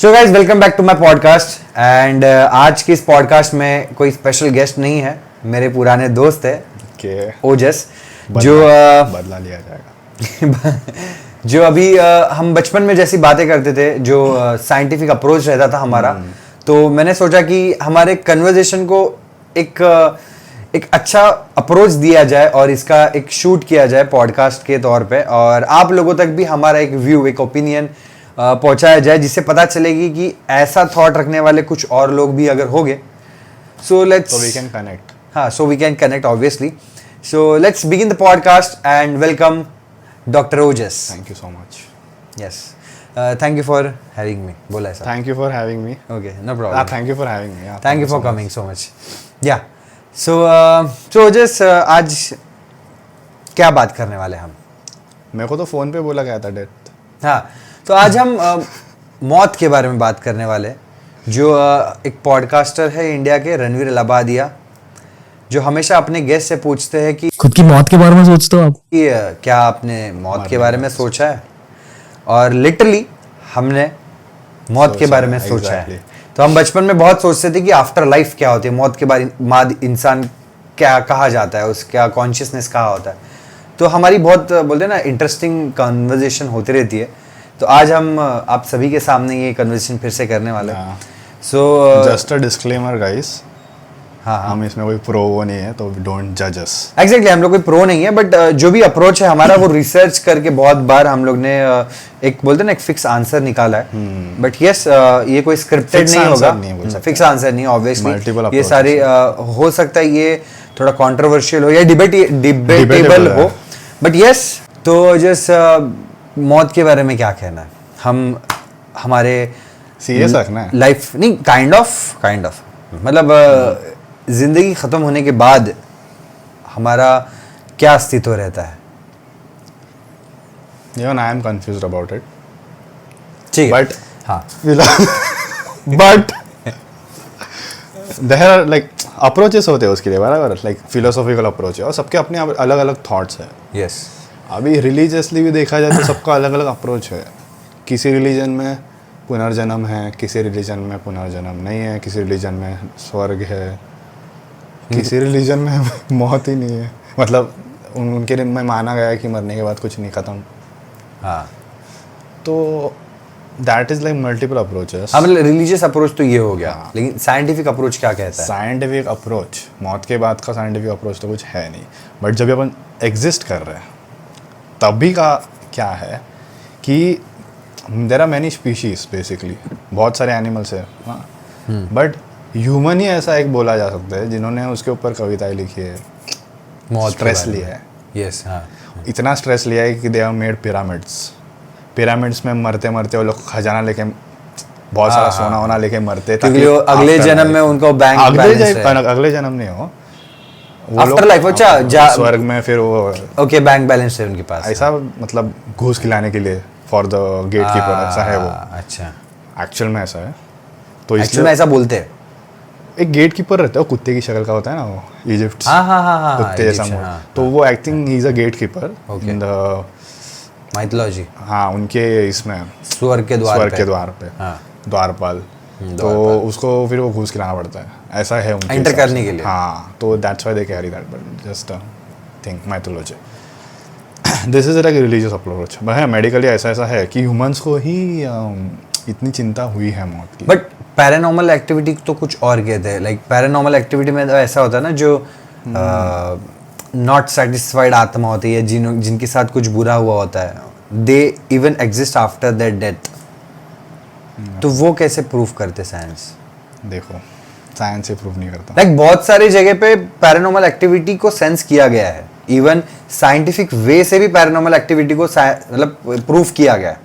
So guys welcome back to my podcast and आज की इस पॉडकास्ट में कोई स्पेशल गेस्ट नहीं है, मेरे पुराने दोस्त है ओजस जो बदला लिया जाएगा जो अभी हम बचपन में जैसी बातें करते थे, जो साइंटिफिक अप्रोच रहता था हमारा, तो मैंने सोचा कि हमारे कन्वर्जेशन को एक अच्छा अप्रोच दिया जाए और इसका एक शूट किया जाए पॉडकास्ट के तौर पे, और आप लोगों तक भी हमारा एक व्यू, एक ओपिनियन पहुंचाया जाए, जिससे पता चलेगी कि ऐसा थॉट रखने वाले कुछ और लोग भी अगर होंगे, so let's we can connect. हाँ, so we can connect obviously. So let's begin the podcast and welcome doctor Ojas. Thank you so much. Yes, thank you for having me. बोला ऐसा? Thank you for having me. Okay, no problem. Thank you for having me. Thank you for coming so much. Yeah so ओजस, आज क्या बात करने वाले हम? मेरे को तो फोन पे बोला गया था डेथ। हाँ, तो आज हम मौत के बारे में बात करने वाले, जो एक पॉडकास्टर है इंडिया के, रणवीर इलाहाबादिया, जो हमेशा अपने गेस्ट से पूछते हैं कि खुद की मौत के बारे में सोचते हो आप? क्या आपने मौत के बारे में सोचा है? और लिटरली हमने मौत के बारे में सोचा है। तो हम बचपन में बहुत सोचते थे कि आफ्टर लाइफ क्या होती है, मौत के बाद इंसान क्या कहा जाता है, उसका कॉन्शियसनेस कहाँ होता है। तो हमारी बहुत बोलते हैं ना इंटरेस्टिंग कन्वर्जेशन होती रहती है। तो आज हम आप सभी के सामने ये कन्वर्सेशन फिर से करने वाले हैं। So just a disclaimer guys, हाँ, हम इसमें कोई प्रो वो नहीं है, तो डोंट जज अस। एग्जैक्टली, हम लोग कोई प्रो नहीं है, बट जो भी अप्रोच है हमारा वो रिसर्च करके बहुत बार हम लोग ने एक बोलते हैं ना एक फिक्स आंसर निकाला है। बट यस, ये कोई स्क्रिप्टेड नहीं होगा, फिक्स आंसर नहीं ऑब्वियसली। ये सारे हो सकता है ये थोड़ा कंट्रोवर्शियल हो या डिबेटेबल हो, बट यस। तो जस्ट मौत के बारे में क्या कहना है? हम हमारे सीरियस रखना है लाइफ नहीं, काइंड ऑफ मतलब जिंदगी खत्म होने के बाद हमारा क्या अस्तित्व रहता है? Even I am confused about it. ठीक है, बट हाँ, but there are like approaches होते हैं उसके लिए, बराबर, लाइक फिलोसॉफिकल अप्रोच है और सबके अपने अलग अलग थॉट्स है। यस, अभी रिलीजियसली भी देखा जाए तो सबका अलग अलग अप्रोच है। किसी रिलीजन में पुनर्जन्म है, किसी रिलीजन में पुनर्जन्म नहीं है, किसी रिलीजन में स्वर्ग है, किसी रिलीजन में मौत ही नहीं है। मतलब उनके में माना गया है कि मरने के बाद कुछ नहीं, खत्म। हाँ, तो that is like multiple approaches. अब रिलीजियस अप्रोच तो ये हो गया, लेकिन साइंटिफिक अप्रोच क्या कहता है? साइंटिफिक अप्रोच, मौत के बाद का साइंटिफिक अप्रोच तो कुछ है नहीं, बट जब अपन एग्जिस्ट कर रहे हैं तभी का क्या है कि there are many species basically, बहुत सारे एनिमल्स है, बट ह्यूमन ही ऐसा एक बोला जा सकता है जिन्होंने उसके ऊपर कविताएं लिखी है, मौत स्ट्रेस लिया है। यस, हाँ, इतना स्ट्रेस लिया है कि दे हैव मेड पिरामिड्स में मरते मरते वो लोग खजाना लेके, बहुत सारा सोना वोना लेके मरते, ताकि अगले जन्म में उनको बैंक अगले जन्म नहीं हो, आफ्टर लाइफ, अच्छा, स्वर्ग में फिर वो ओके बैंक बैलेंस है उनके पास, ऐसा मतलब घूस खिलाने के लिए फॉर द गेट कीपर, ऐसा है वो। अच्छा, एक्चुअल में ऐसा है, तो एक्चुअल में ऐसा बोलते हैं। एक गेट कीपर रहता है, वो कुत्ते की शक्ल का होता है ना, वो इजिप्ट, हाँ, कुत्ते जैसा, तो वो I think he is a gatekeeper in the mythology. हाँ, उनके इसमें स्वर्ग के द्वार पे, हाँ, द्वारपाल, तो उसको फिर वो घूस खिलाना पड़ता है, ऐसा है उनके एंटर करने के लिए। हाँ, तो that's why they carry that, but just think mythology. This is like religious approach, but medically ऐसा है कि ह्यूमंस को ही इतनी चिंता हुई है मौत की। बट पैरानॉर्मल एक्टिविटी तो कुछ और कहते हैं, लाइक पैरानॉर्मल एक्टिविटी में तो ऐसा होता है ना, जो नॉट सेटिस्फाइड आत्मा होती है, जिनके साथ कुछ बुरा हुआ होता है, they even exist after their death. तो वो कैसे प्रूव करते साइंस? देखो, साइंस से प्रूव नहीं करता। लाइक बहुत सारी जगह पे पैरानॉर्मल एक्टिविटी को सेंस किया गया है, इवन साइंटिफिक वे से भी पैरानॉर्मल एक्टिविटी को मतलब प्रूव किया गया है।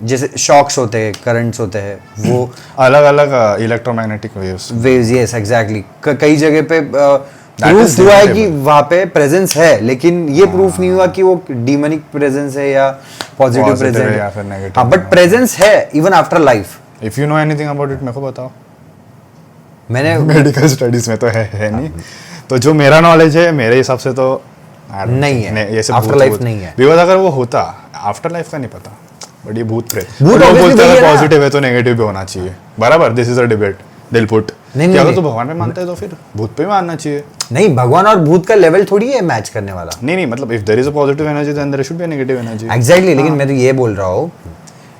जैसे शॉक्स होते हैं, करंट्स होते हैं, वो अलग अलग इलेक्ट्रोमैग्नेटिक वेव्स, यस एग्जैक्टली, कई जगह पे प्रूफ हुआ है कि वहाँ पे प्रेजेंस है, लेकिन ये प्रूफ नहीं हुआ कि वो डीमनिक प्रेजेंस है या पॉजिटिव प्रेजेंस है या फिर नेगेटिव। हाँ, बट प्रेजेंस है even after life. If you know anything about it, मेरे को बताओ। मैंने मेडिकल स्टडीज में तो है नहीं, तो जो मेरा नॉलेज है मेरे हिसाब से तो नहीं है, आफ्टर लाइफ नहीं है। बिकॉज अगर वो होता, आफ्टर लाइफ का नहीं पता, बट ये भूत प्रेत भूत लोग obviously बोलते वही हैं है ना। पॉजिटिव है तो नेगेटिव भी होना चाहिए, बराबर, दिस इज अ डिबेट दिल पुट नहीं, कि अगर नहीं। तो भगवान में मानते हैं तो फिर भूत पे भी मानना चाहिए। नहीं, भगवान और भूत का लेवल थोड़ी है मैच करने वाला। नहीं मतलब if there is a positive energy then there should be a negative energy. Exactly, लेकिन मैं तो ये बोल रहा हूँ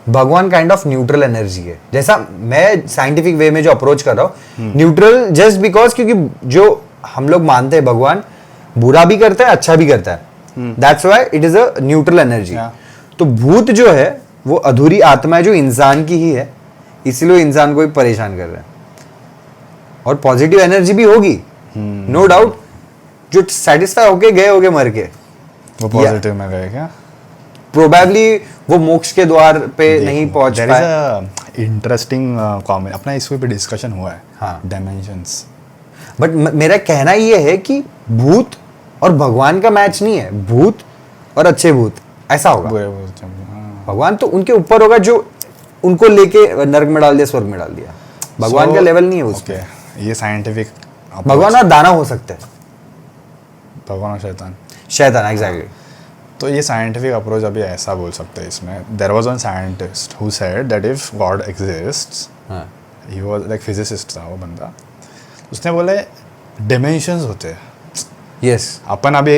भगवान काइंड ऑफ न्यूट्रल एनर्जी है, जैसा मैं साइंटिफिक वे में जो अप्रोच कर रहा हूँ, न्यूट्रल जस्ट बिकॉज क्योंकि जो हम लोग मानते हैं भगवान बुरा भी करता है अच्छा भी करता है, that's why it is a neutral energy. तो भूत जो है वो अधूरी आत्मा है जो इंसान की ही है, इसीलिए वो इंसान को भी परेशान कर रहा है। और पॉजिटिव एनर्जी भी होगी, नो डाउट, जो सेटिस्फाई होके गए होगे मर के, वो पॉजिटिव में गए क्या? प्रोबेबली वो मोक्ष के द्वार पे नहीं पहुंच देयर पाए। इज अ इंटरेस्टिंग कॉमेंट, अपना इस पे डिस्कशन हुआ है, हाँ। डायमेंशंस। बट मेरा कहना ये है कि भूत और भगवान का मैच नहीं है, भूत और अच्छे भूत ऐसा होगा। बुरे बोलते हैं। भगवान तो उनके ऊपर होगा जो उनको लेके नरक में डाल दिया, स्वर्ग में डाल दिया। भगवान का लेवल नहीं है उस पे। ये साइंटिफिक भगवान और दानव हो सकते हैं, भगवान और शैतान। शैतान, एग्जैक्टली। तो ये साइंटिफिक अप्रोच अभी ऐसा बोल सकते हैं इसमें, there was one scientist who said that if God exists, he was like physicist था वो बंदा, उसने बोले डिमेंशंस होते हैं। यस, अपन अभी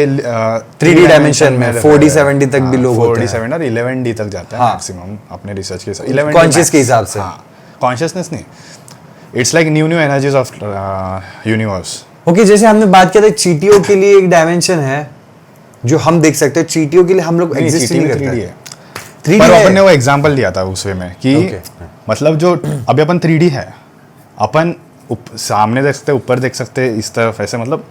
3D डायमेंशन में 4D 70 तक भी लोग होते हैं। 47 और 11D तक जाते हैं हाँ। मैक्सिमम अपने रिसर्च के हिसाब, 11D Conscious max। के हिसाब से। हाँ, कॉन्शियसनेस नहीं, it's like new energies of universe. Okay, जैसे हमने बात किया था चींटियों के लिए एक डायमेंशन है जो हम देख सकते हैं, चींटियों के लिए हम लोग एग्जिस्ट नहीं करते 3D हैं। है। 3D पर है। अपन ने वो एग्जांपल दिया था उस वे में कि Okay. मतलब जो अभी अपन 3D है, अपन सामने देख सकते हैं, ऊपर देख सकते हैं, इस तरफ ऐसे, मतलब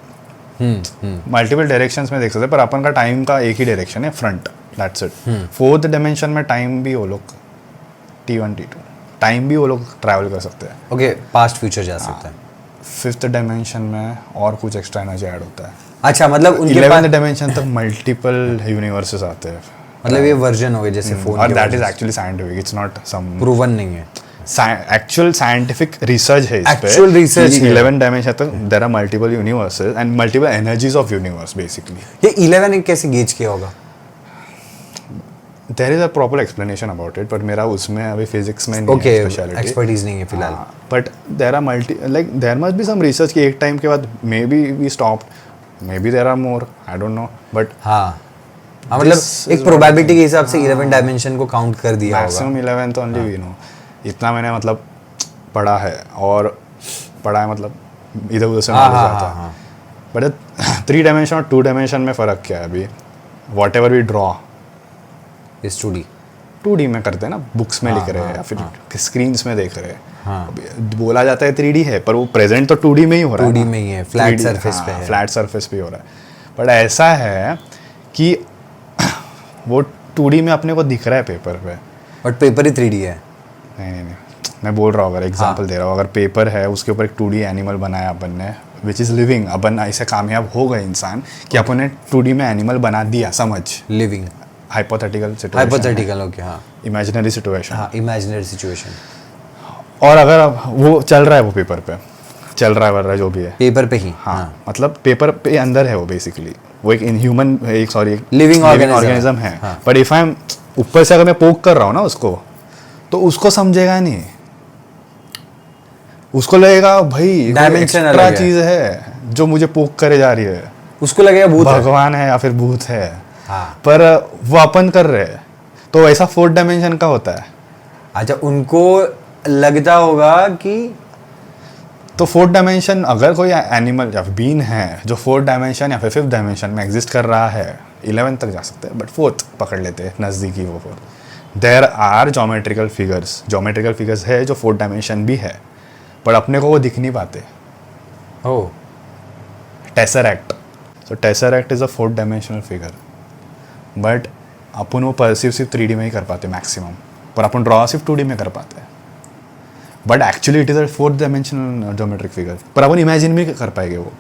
मल्टीपल डायरेक्शंस में देख सकते हैं, पर अपन का टाइम का एक ही डायरेक्शन है, front, that's it. Fourth dimension में टाइम भी वो लोग T1 T2 टाइम भी वो लोग ट्रैवल कर सकते हैं। ओके, पास्ट फ्यूचर जा सकता है। फिफ्थ डायमेंशन में और कुछ एक्स्ट्रा एनर्जी ऐड होता है। अच्छा, मतलब उनके 11th पास डायमेंशन तक मल्टीपल यूनिवर्सेस आते हैं, मतलब ये वर्जन हो गए जैसे फोन और that is actually scientific, it's not some proven नहीं है। एक्चुअल साइंटिफिक रिसर्च है इस पे। Actual research है। 11 डायमेंशन तक there are multiple universes and multiple energies of universe basically. ये 11 कैसे गेज किया होगा? There is a proper explanation about it, but मेरा उसमें अभी फिजिक्स में ओके, नहीं स्पेशलिटी, एक्सपर्टीज नहीं है फिलहाल। But there are multi, like there must be some research कि एक टाइम के बाद maybe we stopped, maybe there are more, I don't know, but हाँ, मतलब This एक is प्रोबेबिलिटी के हिसाब से 11 डायमेंशन को काउंट कर दिया होगा। मैक्सिमम 11 तो ओनली वी नो, इतना मैंने मतलब पढ़ा है, और पढ़ा है मतलब इधर उधर से नॉलेज आता है। बट 3 डायमेंशन और 2 डायमेंशन में फ़र्क क्या है अभी? वॉट एवर वी ड्रॉ इस 2D 2D में करते हैं ना, बुक्स में लिख रहे हैं या फिर स्क्रीन्स में देख रहे हैं। हाँ। अभी बोला जाता है 3D है, पर वो प्रेजेंट तो 2D में ही हो रहा है 2D ना। में ही है, फ्लैट 3D सरफेस पे हाँ, है। फ्लैट सरफेस पे हो रहा है। बट ऐसा है कि वो 2D में अपने को दिख रहा है पेपर पे, बट पेपर ही 3D है। नहीं, मैं बोल रहा हूँ, अगर एग्जांपल दे रहा हूँ, अगर पेपर है उसके ऊपर एक 2D एनिमल बनाया अपन ने विच इज़ लिविंग, अपन ऐसे कामयाब हो गए इंसान कि अपन ने 2D में एनिमल बना दिया, समझ, living, hypothetical situation, hypothetical, okay, हाँ इमेजिनरी सिचुएशन। हाँ, इमेजिनरी सिचुएशन। और अगर अब वो चल रहा है, वो पेपर पे चल रहा है जो भी है, पेपर पे ही, हाँ, मतलब पेपर पे अंदर है वो बेसिकली, वो एक ह्यूमन, एक सॉरी Living organism ऑर्गेनिज्म है। है। हाँ। बट इफ आई एम ऊपर से अगर मैं पोक कर रहा हूँ ना उसको, तो उसको समझेगा नहीं, उसको लगेगा भाई Dimension एक्स्ट्रा अलग है। चीज है जो मुझे पोक करे जा रही है, उसको लगेगा भूत है। भगवान है या फिर भूत है। हाँ। पर वो अपन कर रहे हैं, तो ऐसा 4th डायमेंशन का होता है। अच्छा, उनको लगता होगा कि तो 4th डायमेंशन, अगर कोई एनिमल या बीन है जो 4th डायमेंशन या फिर 5th डायमेंशन में एग्जिस्ट कर रहा है, 11 तक जा सकते हैं, बट 4th पकड़ लेते हैं, नज़दीकी वो 4th। There are geometrical figures है जो 4th डायमेंशन भी है, पर अपने को वो दिख नहीं पाते। Oh, tesseract, so tesseract is a 4th dimensional figure, but अपन वो परसीव सिर्फ 3D में ही कर पाते मैक्सिमम, पर अपन ड्रॉ सिर्फ 2D में कर पाते हैं। But actually it is a 4th dimensional geometric figure, पर अपन इमेजिन भी कर पाएंगे वो,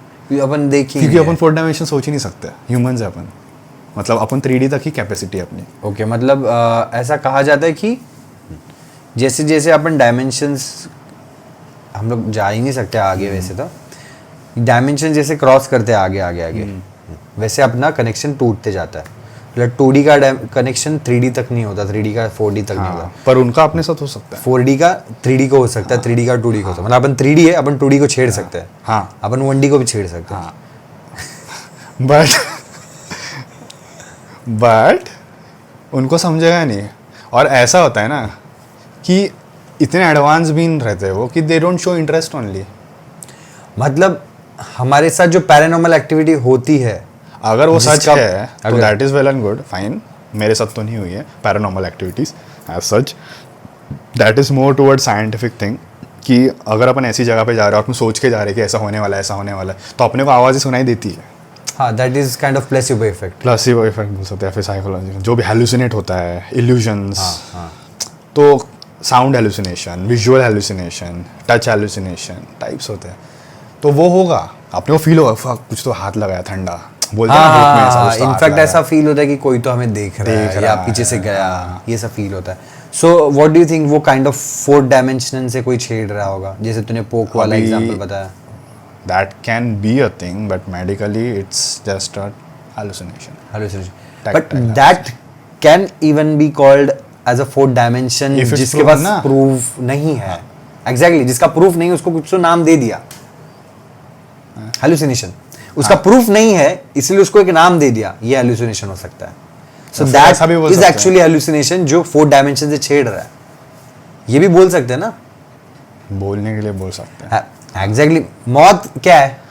अपन देखेंगे क्योंकि अपन 4th डायमेंशन सोच ही नहीं सकते, ह्यूमंस है अपन, मतलब अपन 3D तक ही कैपेसिटी है अपनी। ओके, मतलब ऐसा कहा जाता है कि जैसे जैसे अपन डायमेंशंस, हम लोग जा ही नहीं सकते आगे, वैसे तो डायमेंशन जैसे क्रॉस करते हैं आगे आगे आगे, वैसे अपना कनेक्शन टूटते जाता है। मतलब 2D का कनेक्शन 3D तक नहीं होता, 3D का 4D तक नहीं होता। हाँ, पर उनका अपने साथ हो सकता है। 4D का 3D को हो सकता है, 3D का 2D को हो सकता है। मतलब अपन 3D है, अपन 2D को छेड़ सकते हैं। हाँ अपन 1D को भी छेड़ सकते हैं। हाँ बट उनको समझेगा नहीं। और ऐसा होता है ना कि इतने एडवांस भी नहीं रहते वो कि they don't show interest only. मतलब हमारे साथ जो पैरानॉर्मल एक्टिविटी होती है, अगर वो सच जिसका- है तो that is well and good, fine. मेरे साथ तो नहीं हुई है paranormal activities as such. That is more toward scientific thing कि अगर अपन ऐसी जगह पे जा रहे हो, अपन सोच के जा रहे हैं कि ऐसा होने वाला है, ऐसा होने वाला है, तो अपने को आवाज़ें सुनाई देती है। हाँ, that is kind of placebo effect. Placebo effect बोल सकते हैं, फिर साइकोलॉजी जो भी हेलुसिनेट होता है, इल्यूजन्स। हाँ। तो sound hallucination, visual hallucination, touch hallucination types होते हैं। तो वो होगा, अपने को फील होगा फक कुछ तो हाथ लगाया ठंडा, बोलते हैं ना धूप में ऐसा, कुछ तो हाथ इनफैक्ट लगाया। ऐसा फील होता है कि कोई तो हमें देख रहा है या रहा पीछे से है, गया, हाँ। ये सब फील होता है। So what do you think वो काइंड ऑफ 4th डायमेंशन से कोई छेड़ रहा होगा, जैसे तूने पोक वाला अभी- एग्जांपल बताया? That can be a thing, but medically it's just a hallucination. Hallucination. But Tactile that can even be called as a 4th dimension If it's जिसके proven पास ना। प्रूफ नहीं है। Exactly, जिसका प्रूफ नहीं है उसको कुछ तो नाम दे दिया, हेलुसिनेशन। उसका प्रूफ नहीं है इसलिए उसको एक नाम दे दिया, ये हेलुसिनेशन हो सकता है। सो फिर ऐसा भी दैट बोल इज सकते हैं। एक्चुअली हेलुसिनेशन जो 4th डायमेंशन से छेड़ रहा है। ये भी बोल सकते हैं ना। बोलने के लिए बोल सकते हैं। एग्जैक्टली मौत क्या है?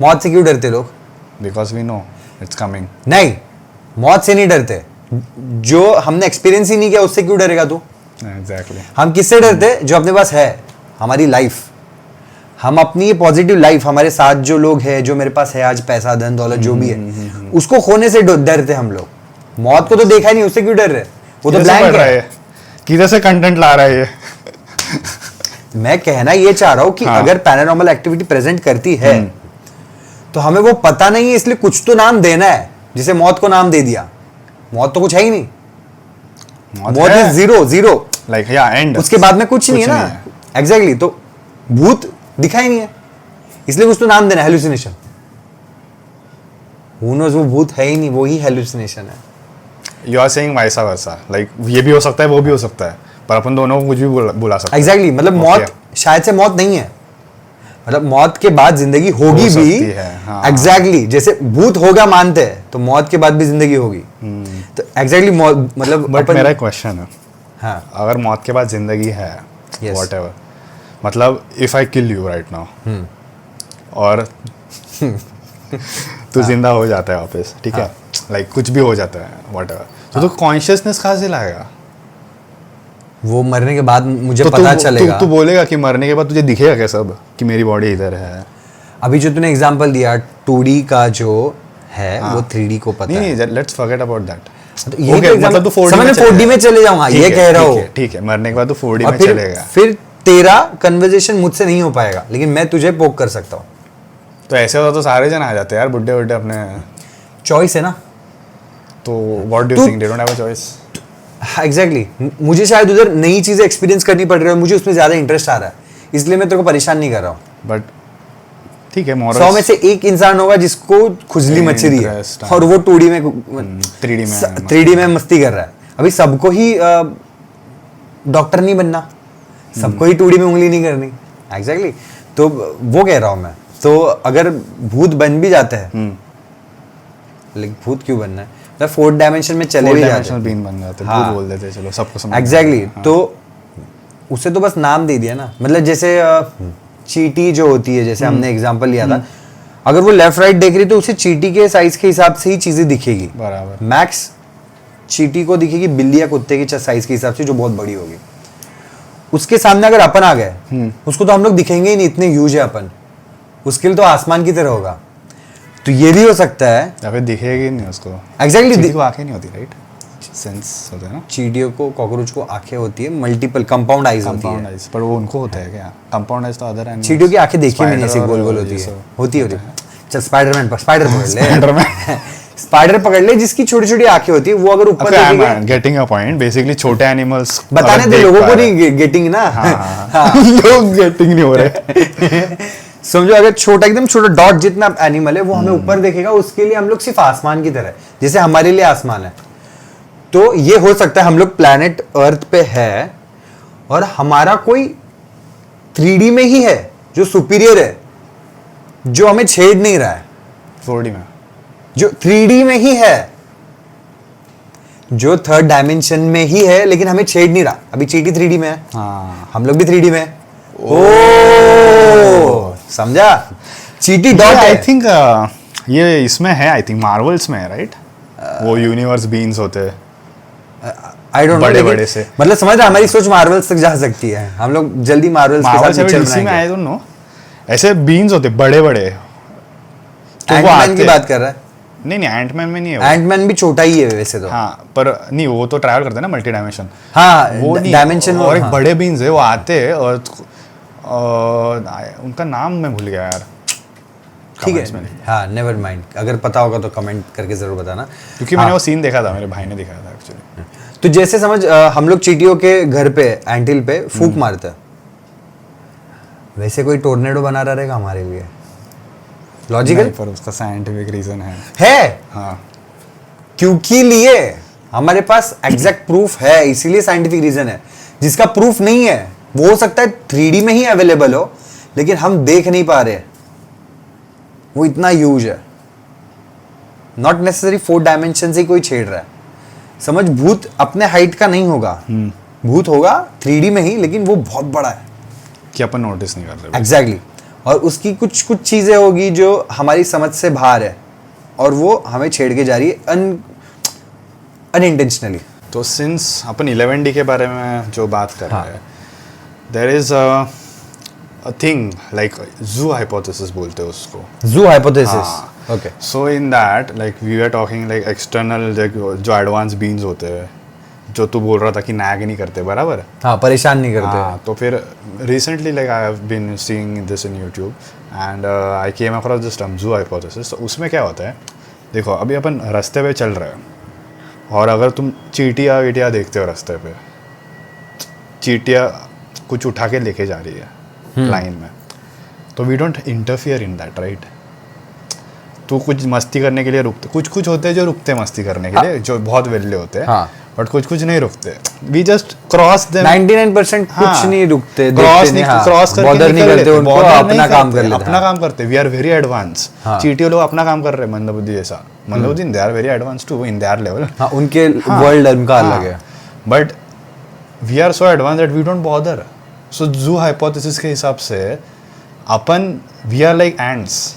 मौत से क्यों डरते लोग? Because we know it's coming. नहीं, मौत से नहीं डरते, जो हमने एक्सपीरियंस ही नहीं किया उससे क्यों डरेगा तू? Exactly. हम किससे डरते? जो अपने पास है, हमारी लाइफ। हम अपनी पॉजिटिव लाइफ, हमारे साथ जो लोग हैं, जो मेरे पास है आज, पैसा धन दौलत जो भी है, उसको खोने से डरते हम लोग। मौत को तो देखा ही नहीं, उससे क्यों डर रहे? वो तो किधर से ब्लैंक पढ़ रहा है। है? किधर से कंटेंट ला रहा है ये? मैं कहना ये चाह रहा हूं कि हाँ। अगर पैरानॉर्मल एक्टिविटी प्रेजेंट करती है तो हमें वो पता नहीं है, इसलिए कुछ तो नाम देना है। जिसे मौत को नाम दे दिया, मौत तो कुछ है ही नहीं। मौत है। Is zero, zero. Like yeah, end. उसके बाद में कुछ नहीं है ना। एग्जैक्टली तो भूत दिखा ही नहीं है, इसलिए कुछ तो नाम देना, हेलुसिनेशन। Who knows, वो भूत है ही नहीं, वो ही हेलुसिनेशन है। You are saying वैसा वैसा, like ये भी हो सकता है, वो भी हो सकता है, पर अपन दोनों को कुछ भी बुला सकते हैं। एग्जैक्टली मतलब Okay. मौत शायद से मौत नहीं है, मतलब मौत के बाद जिंदगी होगी हो भी। सकती है, हाँ। एग्जैक्टली जैसे भूत होगा मानते हैं, तो मौत के बाद भी जिंदगी होगी। तो एग्जैक्टली मतलब बट मेरा एक क्वेश्चन है, हाँ अगर मौत के बाद जिंदगी है, Yes. whatever, मतलब if I kill you right now और तू जिंदा हो जाता है वापस, ठीक है, लाइक कुछ भी हो जाता है whatever, तो कॉन्शियसनेस कहाँ से लाएगा? वो मरने के बाद मुझे तो पता चलेगा। तू बोलेगा कि मरने के बाद तुझे दिखेगा क्या सब कि मेरी बॉडी इधर है? अभी जो तूने एग्जांपल दिया 2D का जो है वो 3D को पता है। नहीं, लेट्स फॉरगेट अबाउट दैट। तो यही Okay, तो example- मतलब तू 4D समझ में में 4D में चले जाऊंगा, ठीक ये है, कह रहा ठीक हूँ। है, ठीक है, मरने के बाद तू 4D और में फिर चलेगा। फिर तेरा कन्वर्जेशन मुझसे नहीं हो पाएगा, लेकिन मैं तुझे पोक कर सकता हूँ। तो ऐसे होता तो सारे जन आ जाते हैं यार, बुड्ढे बुड्ढे अपने। चॉइस है ना। तो what do you think, they don't have a choice? Exactly मुझे शायद उधर नई चीजें एक्सपीरियंस करनी पड़ रही है, मुझे उसमें ज्यादा इंटरेस्ट आ रहा है, इसलिए मैं तेरे को परेशान नहीं कर रहा हूँ। बट ठीक है, 100 में से एक इंसान होगा जिसको खुजली मची रही है Interest, और वो 2D में 3D 3D में मस्ती कर रहा है। अभी सबको ही डॉक्टर नहीं बनना, सबको ही 2D में उंगली नहीं करनी। एग्जैक्टली तो वो कह रहा हूँ मैं। तो अगर भूत बन भी जाते हैं, लेकिन भूत क्यों बनना है? मतलब 4th डायमेंशन में चले भी जाते डायमेंशनल बीन बन जाते हैं, हाँ। भूत बोल देते हैं, चलो सबको समझ। एग्जैक्टली तो उसे तो बस नाम दे दिया ना। मतलब जैसे चींटी जो होती है, जैसे हमने एग्जांपल लिया था, अगर वो लेफ्ट राइट देख रही तो उसे चींटी के साइज के हिसाब से ही चीजें दिखेगी। बराबर। मैक्स चींटी को दिखेगी बिल्ली या कुत्ते के साइज के हिसाब से, जो बहुत बड़ी होगी। उसके सामने अगर अपन आ गए, उसको तो हम लोग दिखेंगे ही नहीं, इतने ह्यूज है अपन। उसके लिए तो आसमान की तरह होगा। तो ये भी हो सकता है। या फिर दिखेगी नहीं उसको। एग्जैक्टली चींटी को आंखें नहीं होती, राइट? सेंस होता है ना, चींटियों को, कॉकरोच को आंखें होती है, मल्टीपल कंपाउंड आईज होती कंपाउंड है। आइज, पर वो उनको होता है क्या? कंपाउंड आइज तो अदर एनिमल्स। चींटियों की आंखें देखी मैंने, ऐसी गोल गोल होती है, होती है। चल स्पाइडर पकड़ ले। स्पाइडर पकड़ ले जिसकी छोटी छोटी आंखें होती है, वो अगर ऊपर देखेगा। गेटिंग अ पॉइंट, बेसिकली छोटे एनिमल्स बताने दे लोगों को, नहीं गेटिंग ना। लोग गेटिंग नहीं हो रहे। समझो अगर छोटा एकदम छोटा डॉट जितना एनिमल है वो हमें ऊपर देखेगा, उसके लिए हम लोग सिर्फ आसमान की तरह है, जैसे हमारे लिए आसमान है। तो ये हो सकता है हम लोग प्लैनेट अर्थ पे है और हमारा कोई 3D में ही है जो सुपीरियर है, जो हमें छेड़ नहीं रहा है, 4D में, जो 3D में ही है, जो थर्ड डायमेंशन में ही है, लेकिन हमें छेड़ नहीं रहा। अभी चींटी 3D में है, हाँ हम लोग भी 3D में है। ओ समझा, चींटी डॉट आई है। थिंक ये इसमें है, आई थिंक मार्वल्स में है, राइट? वो यूनिवर्स बीन्स होते हैं आई डोंट नो, बड़े-बड़े से। मतलब समझ रहा, हमारी सोच मार्वल्स तक जा सकती है, हम लोग जल्दी मार्वल्स के साथ पिक्चर में आई बनाएंगे। डोंट नो, ऐसे बीन्स होते बड़े बड़े, तो वो एंटमैन आते की बात कर रहा है। नहीं नहीं, एंटमैन में नहीं है वो। एंटमैन भी छोटा ही है वैसे तो। हाँ पर नहीं, वो तो ट्रैवल करते हैं ना मल्टी डायमेंशन। हाँ वो नहीं, डायमेंशन और एक बड़े बीन्स है वो आते हैं और उनका नाम मैं भूल गया यार। ठीक Comments में है, लिख। हाँ नेवर माइंड, अगर पता होगा तो कमेंट करके जरूर बताना। क्योंकि मैंने वो सीन देखा था, मेरे भाई ने दिखाया था एक्चुअली। तो जैसे समझ हम लोग चींटियों के घर पे एंटिल पे फूक मारते हैं, वैसे कोई टोर्नेडो बना रहा रहेगा हमारे लिए, लॉजिकल पर उसका साइंटिफिक रीजन है, हाँ क्योंकि लिए हमारे पास एग्जैक्ट प्रूफ है, इसीलिए साइंटिफिक रीजन है। जिसका प्रूफ नहीं है वो हो सकता है 3D में ही अवेलेबल हो, लेकिन हम देख नहीं पा रहे, वो इतना ह्यूज है। नॉट नेसेसरी 4 डायमेंशन से ही कोई छेड़ रहा है। समझ, भूत अपने हाइट का नहीं होगा, भूत होगा 3D में ही, लेकिन वो बहुत बड़ा है कि अपन नोटिस नहीं कर रहे। एग्जैक्टली और उसकी कुछ कुछ चीजें होगी जो हमारी समझ से बाहर है और वो हमें छेड़ के जा रही है अनइंटेंशनली। तो सिंस अपन 11D के बारे में जो बात कर रहे हैं, there is a thing like zoo hypothesis बोलते हैं उसको, zoo hypothesis. Okay, so in that like we are talking like external जो एडवांस बीन्स होते हैं, जो तू बोल रहा था कि नैग नहीं करते, बराबर? हाँ, परेशान नहीं करते। हाँ, तो फिर recently like I have been seeing this in YouTube and I came across this term zoo hypothesis. तो उसमें क्या होता है, देखो अभी अपन रास्ते पे चल रहे हैं और अगर तुम चींटियाँ वीटियाँ देखते हो रास्ते पे, चींटियाँ कुछ उठा के लेके जा रही है लाइन में, तो we don't interfere in that, right? तो कुछ मस्ती करने के लिए रुकते, कुछ कुछ होते हैं जो रुकते हैं मस्ती करने के लिए, जो बहुत वेल्ले होते हैं, बट कुछ कुछ नहीं रुकते। We just cross them. 99% कुछ नहीं रुकते, क्रॉस नहीं, क्रॉस करके बॉदर नहीं करते, उनको अपना काम कर लेते, अपना काम करते। We are very advance. चींटियों लोग अपना काम कर रहे हैं, मंदबुद्धि जैसा। मंदबुद्धि they are very advance too in their level. हाँ, उनके वर्ल्ड उनका अलग है, but we are so advance that we don't bother. So zoo hypothesis के हिसाब से अपन वी आर लाइक एंट्स,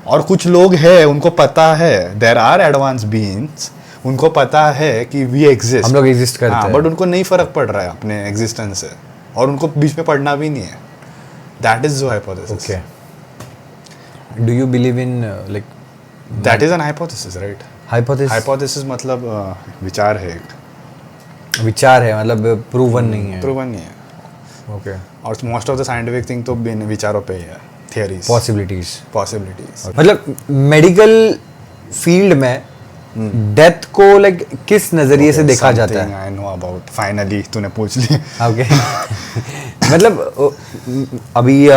और कुछ लोग हैं उनको पता है देयर आर एडवांस बीइंग्स, उनको पता है कि वी एग्जिस्ट, हम लोग एग्जिस्ट करते हैं, बट उनको नहीं फर्क पड़ रहा है अपने एग्जिस्टेंस से, और उनको बीच में पढ़ना भी नहीं है। दैट इज जू hypothesis. Okay, do you believe in like that is an hypothesis, right? Hypothesis, hypothesis मतलब विचार है, एक विचार है, मतलब प्रूवन नहीं है, प्रूवन नहीं है। ओके, और most of the scientific thing तो बिन विचारों पे ही है, थियरीज, पॉसिबिलिटीज। मतलब मेडिकल फील्ड में डेथ को लाइक किस नजरिए से देखा जाता है? आई नो अबाउट, फाइनली तूने पूछ लिया। ओके मतलब अभी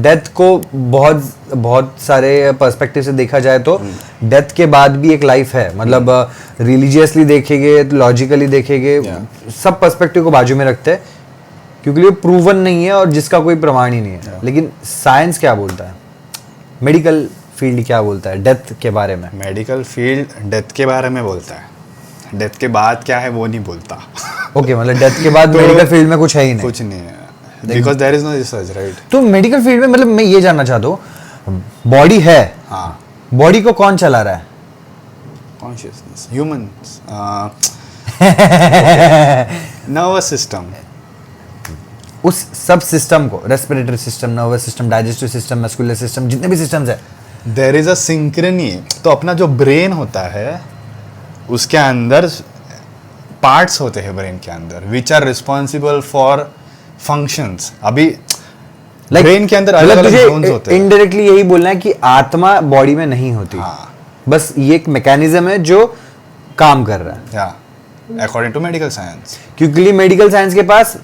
डेथ को बहुत बहुत सारे पर्सपेक्टिव से देखा जाए तो डेथ के बाद भी एक लाइफ है, मतलब रिलीजियसली देखेंगे, लॉजिकली देखेंगे, सब पर्सपेक्टिव को बाजू में रखते हैं, क्योंकि ये प्रूवन नहीं है और जिसका कोई प्रमाण ही नहीं है। लेकिन साइंस क्या बोलता है, मेडिकल फील्ड क्या बोलता है डेथ के बारे में? मेडिकल फील्ड डेथ के बारे में बोलता है, डेथ के बाद क्या है वो नहीं बोलता। ओके, मतलब डेथ के बाद मेडिकल फील्ड में कुछ है ही नहीं, कुछ नहीं है, because there is no research, right? तो मेडिकल फील्ड में मतलब मैं ये जानना चाहता हूँ, बॉडी है, हाँ, बॉडी को कौन चला रहा है? कॉन्शियसनेस, ह्यूमंस, नर्वस सिस्टम, उस सब सिस्टम को, respiratory system, nervous system, digestive system, muscular system, जितने भी सिस्टम्स है, देयर इज अ सिंक्रोनी। तो अपना जो ब्रेन होता है उसके अंदर पार्ट्स होते हैं ब्रेन के अंदर which are responsible for functions. अभी ब्रेन के अंदर अलग अलग जोन्स होते हैं। इनडायरेक्टली यही बोलना है कि आत्मा बॉडी में नहीं होती, हाँ, बस ये एक मैकेनिज्म है जो काम कर रहा है, या अकॉर्डिंग टू मेडिकल साइंस, क्योंकि मेडिकल साइंस के पास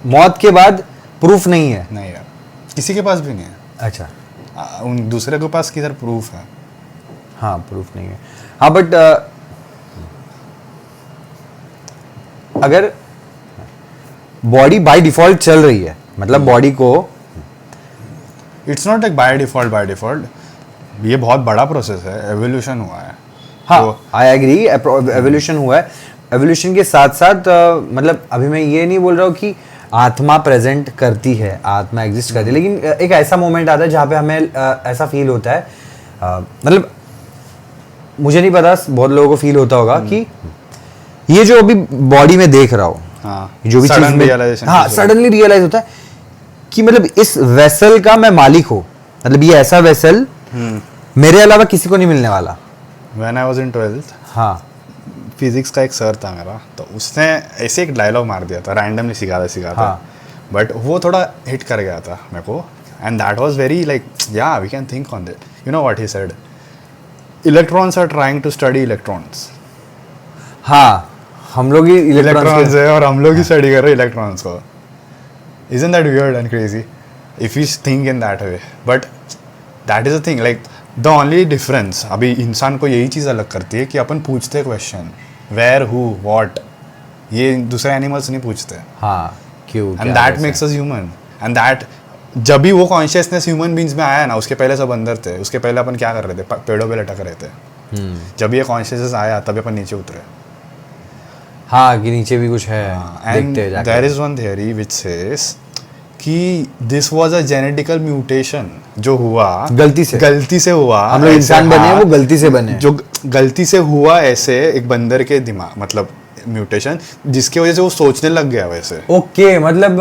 मौत के बाद प्रूफ नहीं है, नहीं है। किसी के पास भी नहीं है। अच्छा, उन दूसरे के पास किधर प्रूफ है? हाँ प्रूफ नहीं है। हाँ बट अगर बॉडी बाय डिफॉल्ट चल रही है, मतलब बॉडी को, it's not like by default, ये बहुत बड़ा प्रोसेस है, एवोल्यूशन हुआ है। हाँ आई एग्री, एवोल्यूशन हुआ है। एवोल्यूशन के साथ साथ मतलब अभी मैं ये नहीं बोल रहा हूँ कि आत्मा प्रेजेंट करती है, आत्मा एग्जिस्ट करती है, लेकिन एक ऐसा मोमेंट आता है जहाँ पे हमें ऐसा फील होता है, मतलब मुझे नहीं पता, बहुत लोगों को फील होता होगा कि ये जो अभी बॉडी में देख रहा हूँ, हाँ, जो भी sudden चीज realization हाँ की सडनली रियलाइज होता है कि मतलब इस वेसल का मैं मालिक हूँ, मतलब ये ऐसा वेसल मेरे अलावा किसी को नहीं मिलने वाला। When I was in 12th, हाँ फिजिक्स का एक सर था मेरा, तो उसने ऐसे एक डायलॉग मार दिया था, रैंडमली सिखाता हाँ। बट वो थोड़ा हिट कर गया था मेरे को, and that was very like yeah we can think on that. You know what he said, electrons are trying to study electrons. हाँ, हम लोग ही इलेक्ट्रॉन्स है और हम लोग ही स्टडी कर रहे हैं इलेक्ट्रॉन्स को। Isn't that weird and crazy if you think in that way? But that is the thing, like the only difference, अभी इंसान को यही चीज़ अलग करती है कि अपन पूछते क्वेश्चन वेयर, हु, व्हाट, ये दूसरे एनिमल्स नहीं पूछते। हाँ क्यों, and that makes us human, and that जब भी वो कॉन्शियसनेस ह्यूमन बींग्स में आया ना, उसके पहले सब अंदर थे, उसके पहले अपन क्या कर रहे थे, पेड़ों पे लटक रहे थे। जब ये कॉन्शियसनेस आया तभी अपन नीचे उतरे। हाँ कि नीचे भी कुछ है, एंड देखते हैं जाके। There is one theory which says कि this was a genetical mutation जो हुआ गलती से हुआ। हम लोग इंसान बने, वो गलती से बने, जो गलती से हुआ ऐसे एक बंदर के दिमाग, मतलब म्यूटेशन, जिसकी वजह से वो सोचने लग गया वैसे। ओके मतलब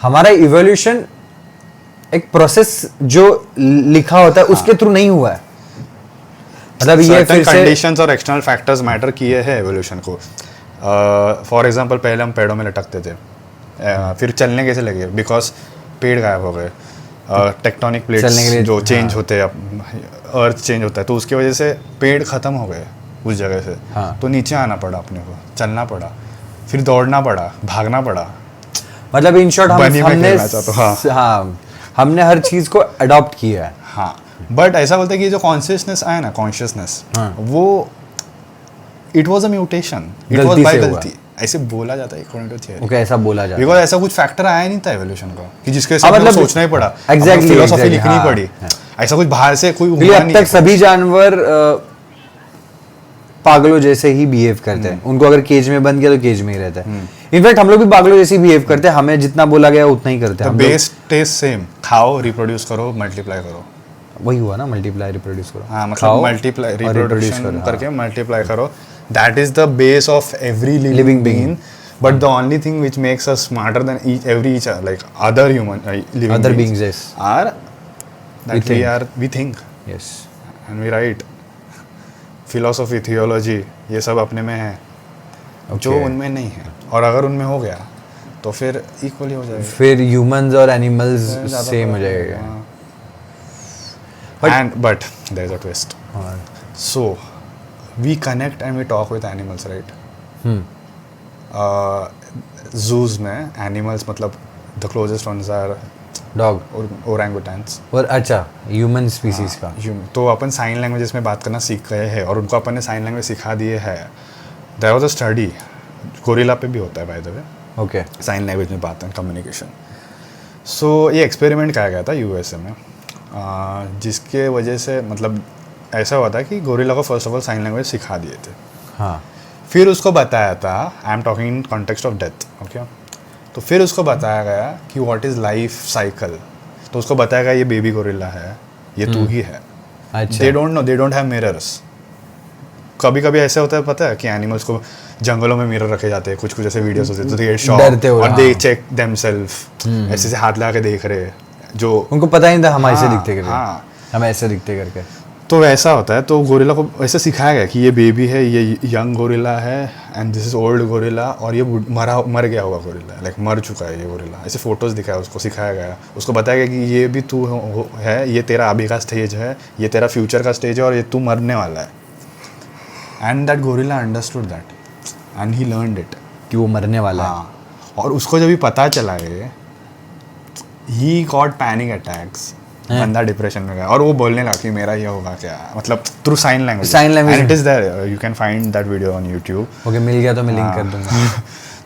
हमारा इवोल्यूशन एक प्रोसेस जो लिखा होता है उसके थ्रू नहीं हुआ है, मतलब ये फिर से कंडीशंस और एक्सटर्नल फैक्टर्स मैटर किए हैं एवोल्यूशन को। फॉर एग्जांपल पहले हम पेड़ों में लटकते थे, फिर चलने कैसे लगे, बिकॉज पेड़ गायब हो गए, टेक्टोनिक प्लेट्स जो चेंज होते हैं, अर्थ चेंज होता है, तो उसकी वजह से पेड़ खत्म हो गए उस जगह से। तो नीचे आना पड़ा अपने को, चलना पड़ा, फिर दौड़ना पड़ा, भागना पड़ा, मतलब इन शॉर्ट हमने हाँ हमने हर चीज को अडॉप्ट किया है। हाँ, बट ऐसा बोलते हैं कि जो कॉन्शियसनेस आया ना, कॉन्शियसनेस, वो it was a mutation, it was by गलती, ऐसे बोला जाता है अकॉर्डिंग टू थियरी। ओके, ऐसा बोला जाता है बिकॉज़ ऐसा कुछ फैक्टर आया नहीं था एवोल्यूशन का कि जिसके साथ मतलब सोचना ही पड़ा, एग्जैक्टली फिलोसॉफी लिखनी पड़ी, ऐसा कुछ बाहर से कोई हुआ अब नहीं। तक सभी जानवर पागलों जैसे ही बिहेव करते हैं, उनको अगर केज में बंद किया तो केज में ही रहता है। इनफैक्ट हम लोग भी पागलों जैसे ही बिहेव करते हैं, हमें जितना बोला गया उतना ही करते हैं। बेस टेस्ट सेम, खाओ, रिप्रोड्यूस करो, मल्टीप्लाई करो, वही हुआ ना, मल्टीप्लाई रिप्रोड्यूस करो। हाँ, मतलब मल्टीप्लाई रिप्रोडक्शन करके मल्टीप्लाई करो, that is the base of every living being. But the only thing which makes us smarter than each like other human living beings yes, are that we think, yes, and we write. Philosophy, theology, ये सब अपने में है, जो उनमें नहीं है, और अगर उनमें हो गया तो फिर इक्वली हो जाएगा, फिर ह्यूमंस और एनिमल्स सेम हो जाएगा। But there is a twist. So we connect and we talk with animals, right? Zoos में एनिमल्स, मतलब the closest ones are dog, orangutans. और अच्छा, ह्यूमन स्पीसीज का। तो अपन साइन लैंग्वेजेस में बात करना सीख गए हैं और उनको अपन ने साइन लैंग्वेज सिखा दिए है। There was a study, gorilla पे भी होता है by the way, okay, sign language में बात है, कम्युनिकेशन। सो ये एक्सपेरिमेंट किया गया था यूएसए में, जिसके वजह से मतलब ऐसा हुआ था कि गोरिल्ला को first of all sign language सिखा दिए थे। हाँ, फिर उसको बताया था, I am talking in context of death, okay, तो फिर उसको बताया गया कि व्हाट इज़ लाइफ साइकिल। तो उसको बताया गया ये बेबी गोरिल्ला है, ये तू ही है। अच्छा, they don't know, they don't have mirrors. कभी कभी ऐसे होता है, पता है, कि एनिमल्स को जंगलों में मिरर रखे जाते हैं, कुछ कुछ ऐसे वीडियोस होते हैं, तो दे गेट शॉक्ड और दे चेक देमसेल्फ, ऐसे से हाथ लगा के देख रहे, जो उनको पता ही नहीं था हम ऐसे दिखते करके। हाँ, हम ऐसे दिखते करके। तो वैसा होता है। तो गोरिल्ला को ऐसे सिखाया गया कि ये बेबी है, ये यंग गोरिल्ला है, and this is old gorilla, और ये मर गया हुआ गोरिल्ला, लाइक मर चुका है ये गोरिल्ला। ऐसे फोटोज दिखाया उसको, सिखाया गया, उसको बताया गया कि ये भी तू है, ये तेरा अभी का स्टेज है, ये तेरा फ्यूचर का स्टेज है, और ये तू मरने वाला है। And that gorilla understood that and he learned it, कि वो मरने वाला है। हाँ, और उसको जब भी पता चला ये, ही गॉट पैनिक अटैक्स, बंदा डिप्रेशन में गया और वो बोलने लगा कि मेरा ये होगा क्या, मतलब through sign language, Sign language and it is there, you can find that video on YouTube. Okay, मिल गया तो मैं लिंक कर दूंगा.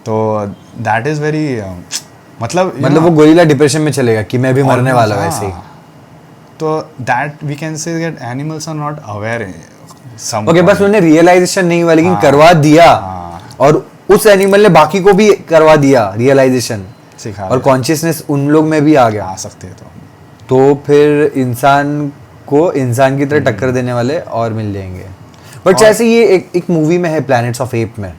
तो दैट इज वेरी, मतलब वो गोरिल्ला डिप्रेशन में चलेगा कि मैं भी मरने वाला हूं ऐसे ही. तो that we can say that animals are not aware some. Okay, बस उन्हें रियलाइजेशन नहीं हुआ लेकिन करवा दिया, और उस एनिमल ने बाकी को भी करवा दिया रियलाइजेशन, सिखा और कॉन्शियसनेस उन लोग में भी आ गया. आ सकते हैं तो फिर इंसान को इंसान की तरह टक्कर देने वाले और मिल जाएंगे. बट जैसे ये एक मूवी में है, प्लैनेट्स ऑफ एप में,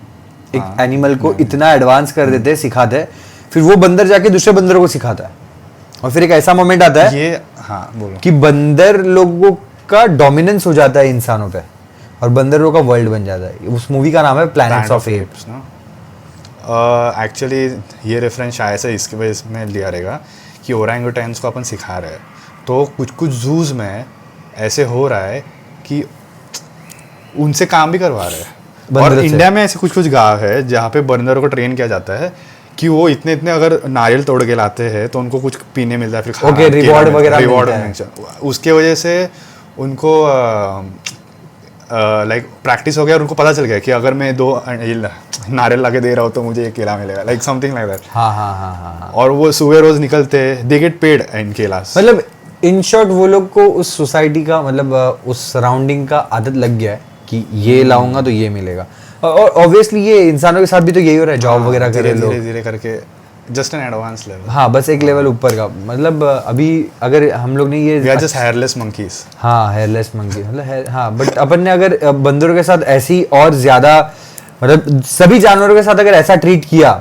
एक एनिमल को इतना एडवांस कर देते हैं, सिखाते हैं, फिर वो बंदर जाके दूसरे बंदरों को सिखाता है, और फिर एक ऐसा मोमेंट आता है ये, हाँ बोलो, कि बंदर लोगों का डोमिनेंस हो जाता है इंसानों पे, और बंदरों का वर्ल्ड बन जाता है. उस मूवी का नाम है प्लैनेट्स ऑफ एप्स. एक्चुअली ये रेफरेंस शायद से इसकी वजह में लिया रहेगा कि ओरंगुटैन्स को अपन सिखा रहे हैं, तो कुछ कुछ जूज में ऐसे हो रहा है कि उनसे काम भी करवा रहे हैं. और इंडिया में ऐसे कुछ कुछ गांव है जहाँ पे बंदरों को ट्रेन किया जाता है कि वो इतने इतने अगर नारियल तोड़ के लाते हैं तो उनको कुछ पीने मिलता है, फिर खाना रिवॉर्ड वगैरह रिवॉर्ड मिलता है. उसके वजह से उनको लाइक प्रैक्टिस हो गया और उनको पता चल गया कि अगर मैं 2 नारियल ला के दे रहा हूँ तो मुझे 1 केला मिलेगा, लाइक समथिंग लाइक दैट. हाँ. और वो सुबह रोज निकलते, दे गेट पेड इन केलास. मतलब इन शॉर्ट वो लोग को उस सोसाइटी का, मतलब उस सराउंडिंग का आदत लग गया है कि ये लाऊंगा तो ये मिलेगा. और ऑब्वियसली ये इंसानों के साथ भी तो यही हो रहा है, जॉब वगैरह कर रहे लोग धीरे धीरे करके, जस्ट एन एडवांस लेवल. हाँ, बस एक लेवल ऊपर का. मतलब अभी अगर हम लोग ने ये we are just hairless monkeys. हाँ, हेयरलेस मंकी, मतलब हाँ, बट अपन ने अगर बंदरों के साथ ऐसी और ज्यादा, मतलब सभी जानवरों के साथ अगर ऐसा ट्रीट किया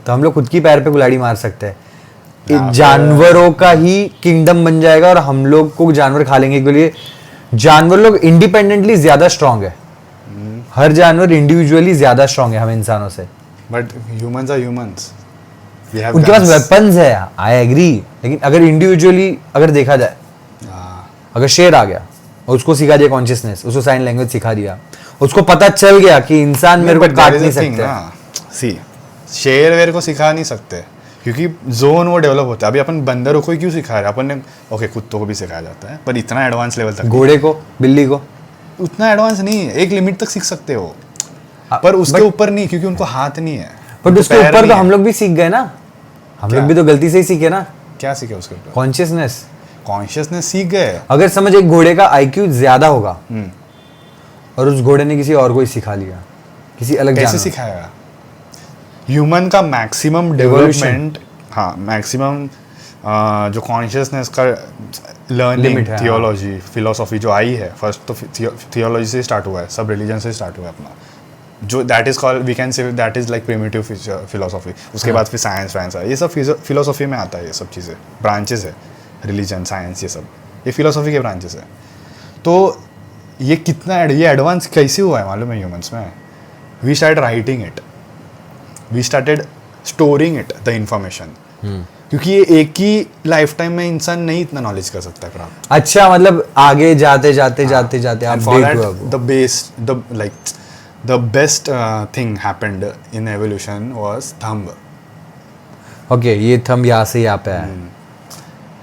तो हम लोग खुद की पैर पे कुल्हाड़ी मार सकते हैं. जानवरों का ही किंगडम बन जाएगा और हम लोग को जानवर खा लेंगे. के लिए जानवर लोग इंडिपेंडेंटली ज्यादा स्ट्रांग है. हर जानवर इंडिविजुअली ज्यादा स्ट्रांग है हम इंसानों से. बट ह्यूमंस आर ह्यूमंस, उनके पास वेपन्स है, आई एग्री. लेकिन अगर इंडिविजुअली अगर देखा जाए, अगर शेर आ गया और उसको सिखा दिया कॉन्शियसनेस, उसको साइन लैंग्वेज सिखा दिया, उसको पता चल गया कि इंसान मेरे को काट नहीं सकते. सी शेर वेर को सिखा नहीं सकते क्योंकि जोन वो डेवलप होता है. अभी अपन बंदरों को क्यों सिखा रहे हैं, अपन ने ओके कुत्तों को भी सिखाया जाता है पर इतना एडवांस लेवल तक. घोड़े को, बिल्ली को उतना एडवांस नहीं है, एक लिमिट तक सीख सकते हो पर उसके ऊपर नहीं, क्योंकि उनको हाथ नहीं है. बट उसके ऊपर तो हम लोग भी सीख गए ना, हम लोग भी तो गलती से ही सीखे ना. क्या सीखे उसके ऊपर? कॉन्शियसनेस सीख गए. अगर समझ एक घोड़े का आईक्यू ज्यादा होगा और उस घोड़े ने किसी और को ही सिखा लिया, किसी अलग कैसे सिखाया? ह्यूमन का मैक्सिमम डेवलपमेंट, हाँ मैक्सिमम जो कॉन्शियसनेस का लर्निंग, थियोलॉजी, फिलोसॉफी जो आई है, फर्स्ट तो थियोलॉजी से स्टार्ट हुआ है, सब रिलीजन से स्टार्ट हुआ है अपना, जो that is called, we can say that is like primitive philosophy. उसके बाद फिर साइंस वाइंस है, ये सब फिलोसॉफी में आता है. ये सब चीज़ें ब्रांचेस है, रिलीजन, साइंस, ये सब ये फिलोसॉफी के ब्रांचेस है. तो ये कितना ये एडवांस कैसे हुआ है मालूम है ह्यूमंस में? We start writing it, we started storing it the information. क्योंकि ये एक ही लाइफ टाइम में इंसान नहीं इतना नॉलेज कर सकता है प्राप्त. अच्छा, मतलब आगे जाते जाते जाते जाते the best thing happened in evolution was thumb. Okay, ये थंब यहाँ से यहाँ पे है.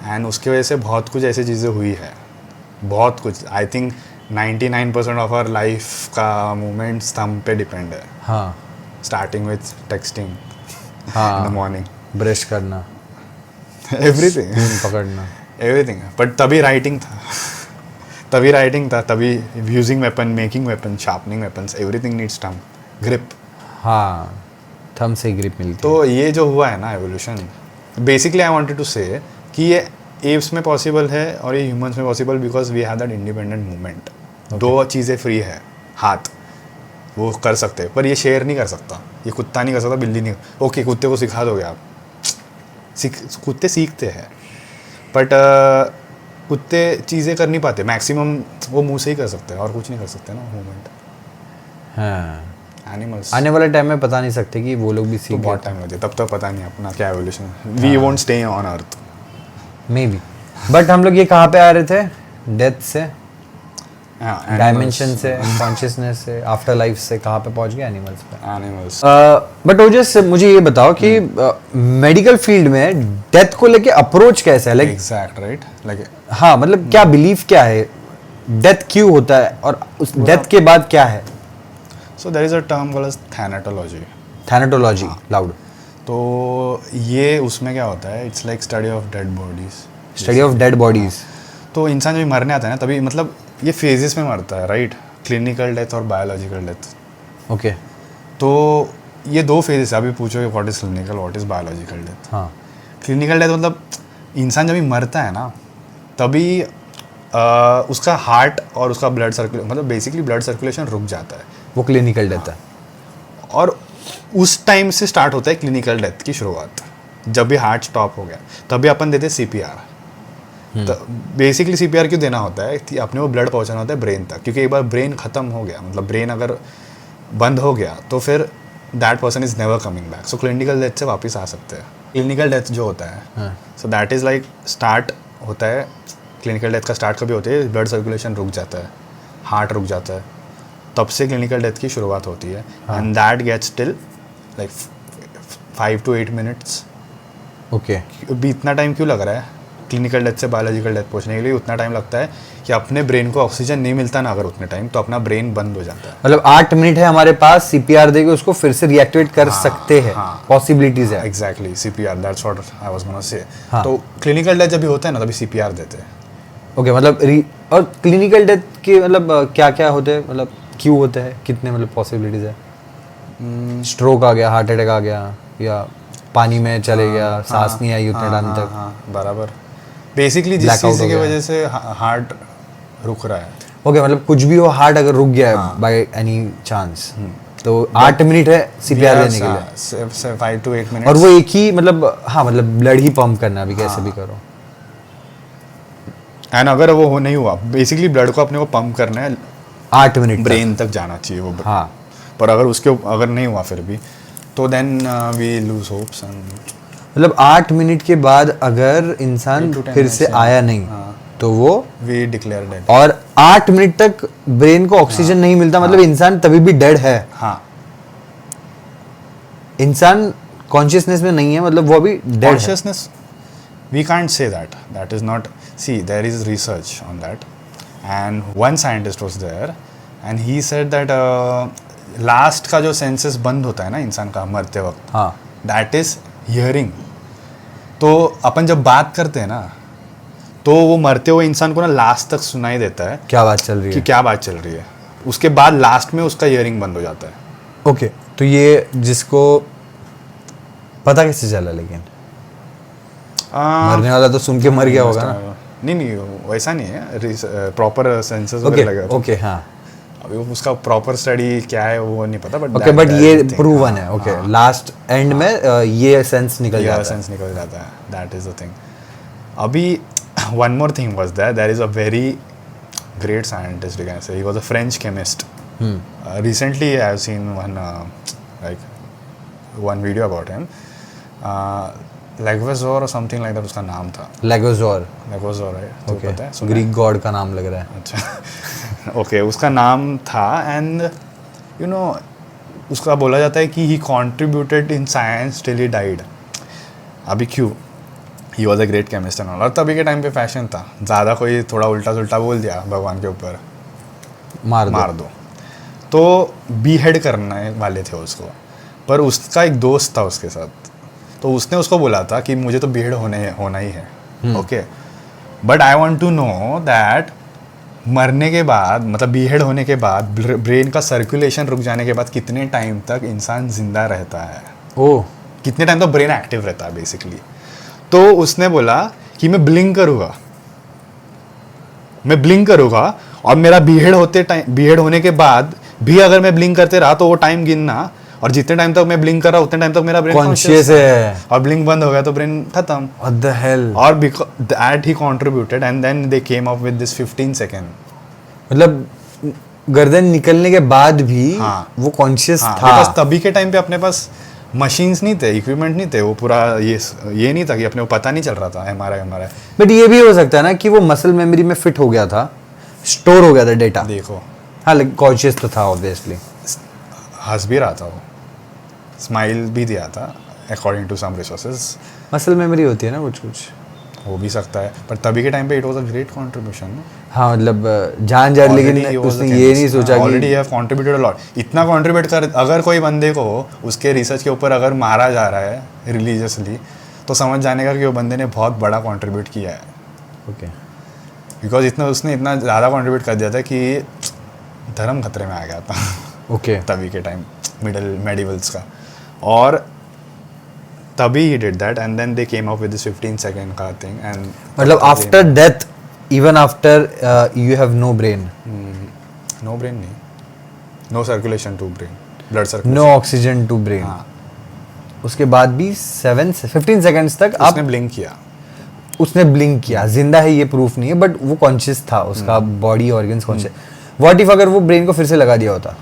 एंड उसकी वजह से बहुत कुछ ऐसी चीज़ें हुई है, बहुत कुछ. I think 99% of our life का मूवमेंट्स थंब पे डिपेंड है. हाँ, स्टार्टिंग विथ टेक्सटिंग हाँ, इन द मॉर्निंग, ब्रश करना, एवरीथिंग, पकड़ना, एवरीथिंग. बट तभी राइटिंग था, तभी using weapon, making weapon, sharpening weapons, everything needs thumb, grip. हाँ, थंब से ग्रिप मिलती है. तो ये जो हुआ है ना evolution, basically I wanted to say कि ये एप्स में पॉसिबल है और ये ह्यूमंस में possible because we have that independent movement. 2 चीज़ें फ्री है, हाथ वो कर सकते हैं पर ये शेर नहीं कर सकता, ये कुत्ता नहीं कर सकता, बिल्ली नहीं. ओके, कुत्ते को सिखा दोगे आप, कुत्ते सीखते हैं बट कुत्ते चीज़ें कर नहीं पाते. मैक्सिमम वो मुंह से ही कर सकते हैं और कुछ नहीं कर सकते ना मूवमेंट. हाँ, एनिमल्स आने वाले टाइम में पता नहीं सकते कि वो लोग भी सीख. तो बहुत टाइम लगे, तब तक पता नहीं अपना क्या evolution. We won't stay on earth maybe. But हम लोग ये कहाँ पे आ रहे थे? डेथ से हाँ, डायमेंशन से, कॉन्शियसनेस से, आफ्टर लाइफ से कहाँ पे पहुंच गए एनिमल्स पे। एनिमल्स बट ओजस मुझे ये बताओ कि मेडिकल फील्ड में डेथ को लेके अप्रोच कैसा है, लाइक एग्जैक्ट राइट लाइक हाँ मतलब क्या बिलीफ क्या है, डेथ क्यों होता है और उस डेथ के बाद क्या है। So there is a term called as thanatology. Thanatology, loud. तो ये उसमें क्या होता है, it's like study of dead bodies. Study of dead bodies. तो इंसान जब मरने आता है ना तभी मतलब ये फेजेस में मरता है राइट, क्लिनिकल डेथ और बायोलॉजिकल डेथ। ओके। तो ये दो फेजेस है। अभी पूछोगे what is clinical, what is biological death. हाँ। क्लिनिकल डेथ मतलब इंसान जब भी मरता है ना तभी उसका हार्ट और उसका ब्लड सर्कुलेशन मतलब बेसिकली ब्लड सर्कुलेशन रुक जाता है, वो क्लिनिकल डेथ है। और उस टाइम से स्टार्ट होता है क्लिनिकल डेथ की शुरुआत। जब भी हार्ट स्टॉप हो गया तभी अपन देते CPR। तो बेसिकली CPR क्यों देना होता है कि अपने को ब्लड पहुंचाना होता है ब्रेन तक, क्योंकि एक बार ब्रेन ख़त्म हो गया मतलब ब्रेन अगर बंद हो गया तो फिर that person is never coming back. So clinical death से वापस आ सकते हैं। क्लिनिकल डेथ जो होता है so that is like start होता है। क्लिनिकल डेथ का स्टार्ट कभी होती है, ब्लड सर्कुलेशन रुक जाता है, हार्ट रुक जाता है, तब से क्लिनिकल डेथ की शुरुआत होती है। And that gets till like 5 to 8 minutes। Okay. अभी इतना टाइम क्यों लग रहा है क्लिनिकल डेथ से बायोलॉजिकल डेथ पहुंचने के लिए? उतना टाइम लगता है कि अपने ब्रेन को ऑक्सीजन नहीं मिलता ना अगर उतने टाइम, तो अपना ब्रेन बंद हो जाता है। मतलब 8 मिनट है हमारे पास, CPR देके उसको फिर से रिएक्टिवेट कर सकते हैं, पॉसिबिलिटीज है। Exactly CPR, that's what I was gonna say. हाँ। तो क्लिनिकल डेथ जब भी होता है ना तभी CPR देते हैं। ओके मतलब और क्लिनिकल डेथ के मतलब क्या क्या होते हैं, मतलब क्यों होते हैं, कितने मतलब पॉसिबिलिटीज है? स्ट्रोक आ गया, हार्ट अटैक आ गया, या पानी में चले गया, सांस नहीं आई उतने टाइम तक। बराबर। बेसिकली जिस Blackout चीज़ हो की गया। वजह से हार्ट रुक रहा है। ओके मतलब कुछ भी हो, हार्ट अगर रुक गया है बाय एनी चांस, तो 8 मिनट है CPR देने के लिए। 5 to 8 minutes। और वो एक ही मतलब हाँ मतलब ब्लड ही पंप करना, अभी कैसे भी करो। एंड अगर वो हो नहीं हुआ, बेसिकली ब्लड को अपने को पंप करना है, 8 मिनट ब्रेन तक जाना चाहिए वो। हाँ। पर अगर नहीं हुआ फिर भी तो then we lose hopes. And मतलब 8 मिनट के बाद अगर इंसान 8 to 10 फिर से minutes, आया नहीं तो वो, वी डिक्लेयर डेड। और 8 मिनट तक ब्रेन को ऑक्सीजन नहीं मिलता, मतलब इंसान तभी भी डेड है। हाँ, इंसान कॉन्शियसनेस में नहीं है, मतलब वो अभी डेड है। Consciousness we can't say that is not, see there is research on that and one scientist was there and he said that last का जो सेंसेस बंद होता है ना इंसान का मरते वक्त, हाँ। that is hearing। तो अपन जब बात करते हैं ना तो वो मरते हुए इंसान को ना लास्ट तक सुनाई देता है क्या बात चल रही कि है। क्या बात चल रही है। उसके बाद लास्ट में उसका हियरिंग बंद हो जाता है। ओके तो ये जिसको पता कैसे चला, लेकिन मरने वाला तो सुन के मर गया होगा ना। नहीं वैसा नहीं है, प्रॉपर सेंसस ओके लगे। ओके हाँ। अभी उसका प्रॉपर स्टडी क्या है वो नहीं पता, बट ओके बट ये प्रूवन है। ओके लास्ट एंड में ये सेंस निकल जाता है। सेंस निकल जाता है, दैट इज द थिंग। अभी one more thing was there is a very great scientist, you can say, he was a French chemist. Recently I have seen one video about him, Lavoisier और something like that उसका नाम था। लेगोजोर है, तो okay, पता है, सुना है? ग्रीक गॉड का नाम लग रहा है। अच्छा ओके उसका नाम था। एंड यू नो उसका बोला जाता है कि ही contributed in science till he died. अभी क्यों? ही was a great chemist and all. और तभी के टाइम पे फैशन था, ज़्यादा कोई थोड़ा उल्टा सुल्टा बोल दिया भगवान के ऊपर मार दो। तो बीहेड करने वाले थे उसको, पर उसका एक दोस्त था उसके साथ, तो उसने उसको बोला था कि मुझे तो बीहेड होना ही है। Okay but I want to know that मरने के बाद मतलब बीहेड होने के बाद ब्रेन का सर्कुलेशन रुक जाने के बाद कितने टाइम तक इंसान जिंदा रहता है, ओह कितने टाइम तक ब्रेन एक्टिव रहता है बेसिकली। तो उसने बोला कि मैं ब्लिंक करूँगा और मेरा बीहेड होने के बाद भी अगर मैं ब्लिंक करते रहा तो वो टाइम गिनना, और जितने टाइम तक मैं ब्लिंक कर रहा उतने टाइम तक मेरा ब्रेन कॉन्शियस है, और ब्लिंक बंद हो गया तो ब्रेन खत्म। What the hell. और that he contributed and then they came up with this 15 second. मतलब गर्दन निकलने के बाद भी हाँ। वो कॉन्शियस था। बिकॉज़ तभी के टाइम पे अपने पास मशीन्स नहीं थे, इक्विपमेंट नहीं थे, वो पूरा ये नहीं था कि अपने को पता नहीं चल रहा था एमआरआई। बट ये भी हो सकता है ना कि वो मसल मेमोरी में फिट हो गया था, स्टोर हो गया था डेटा। देखो हाँ लेकिन कॉन्शियस तो था ऑब्वियसली। हंस भी रहा था वो, स्माइल भी दिया था according to some resources. Muscle memory होती है ना कुछ कुछ। हो भी सकता है, पर तभी के टाइम पे it was a great contribution. हाँ मतलब जान जा, लेकिन उसने ये नहीं सोचा कि already have contributed a lot. इतना कंट्रीब्यूट कर, अगर कोई बंदे को उसके रिसर्च के ऊपर अगर मारा जा रहा है रिलीजियसली, तो समझ जाने का कि वो बंदे ने बहुत बड़ा कंट्रीब्यूट किया है। ओके बिकॉज उसने इतना ज़्यादा कंट्रीब्यूट कर दिया था कि धर्म खतरे में आ गया था ओके तभी के टाइम मेडिवल्स का। और तभी ही did that and then they came up with this 15 second का थिंग। एंड मतलब after death, even after you have no brain, no brain नहीं, no circulation to brain, blood no circulation. Oxygen to brain, हाँ, उसके बाद भी 15 seconds तक उसने blink किया। उसने ब्लिंक किया, जिंदा है ये प्रूफ नहीं है, बट वो कॉन्शियस था, उसका body organs conscious. What if अगर वो ब्रेन को फिर से लगा दिया होता,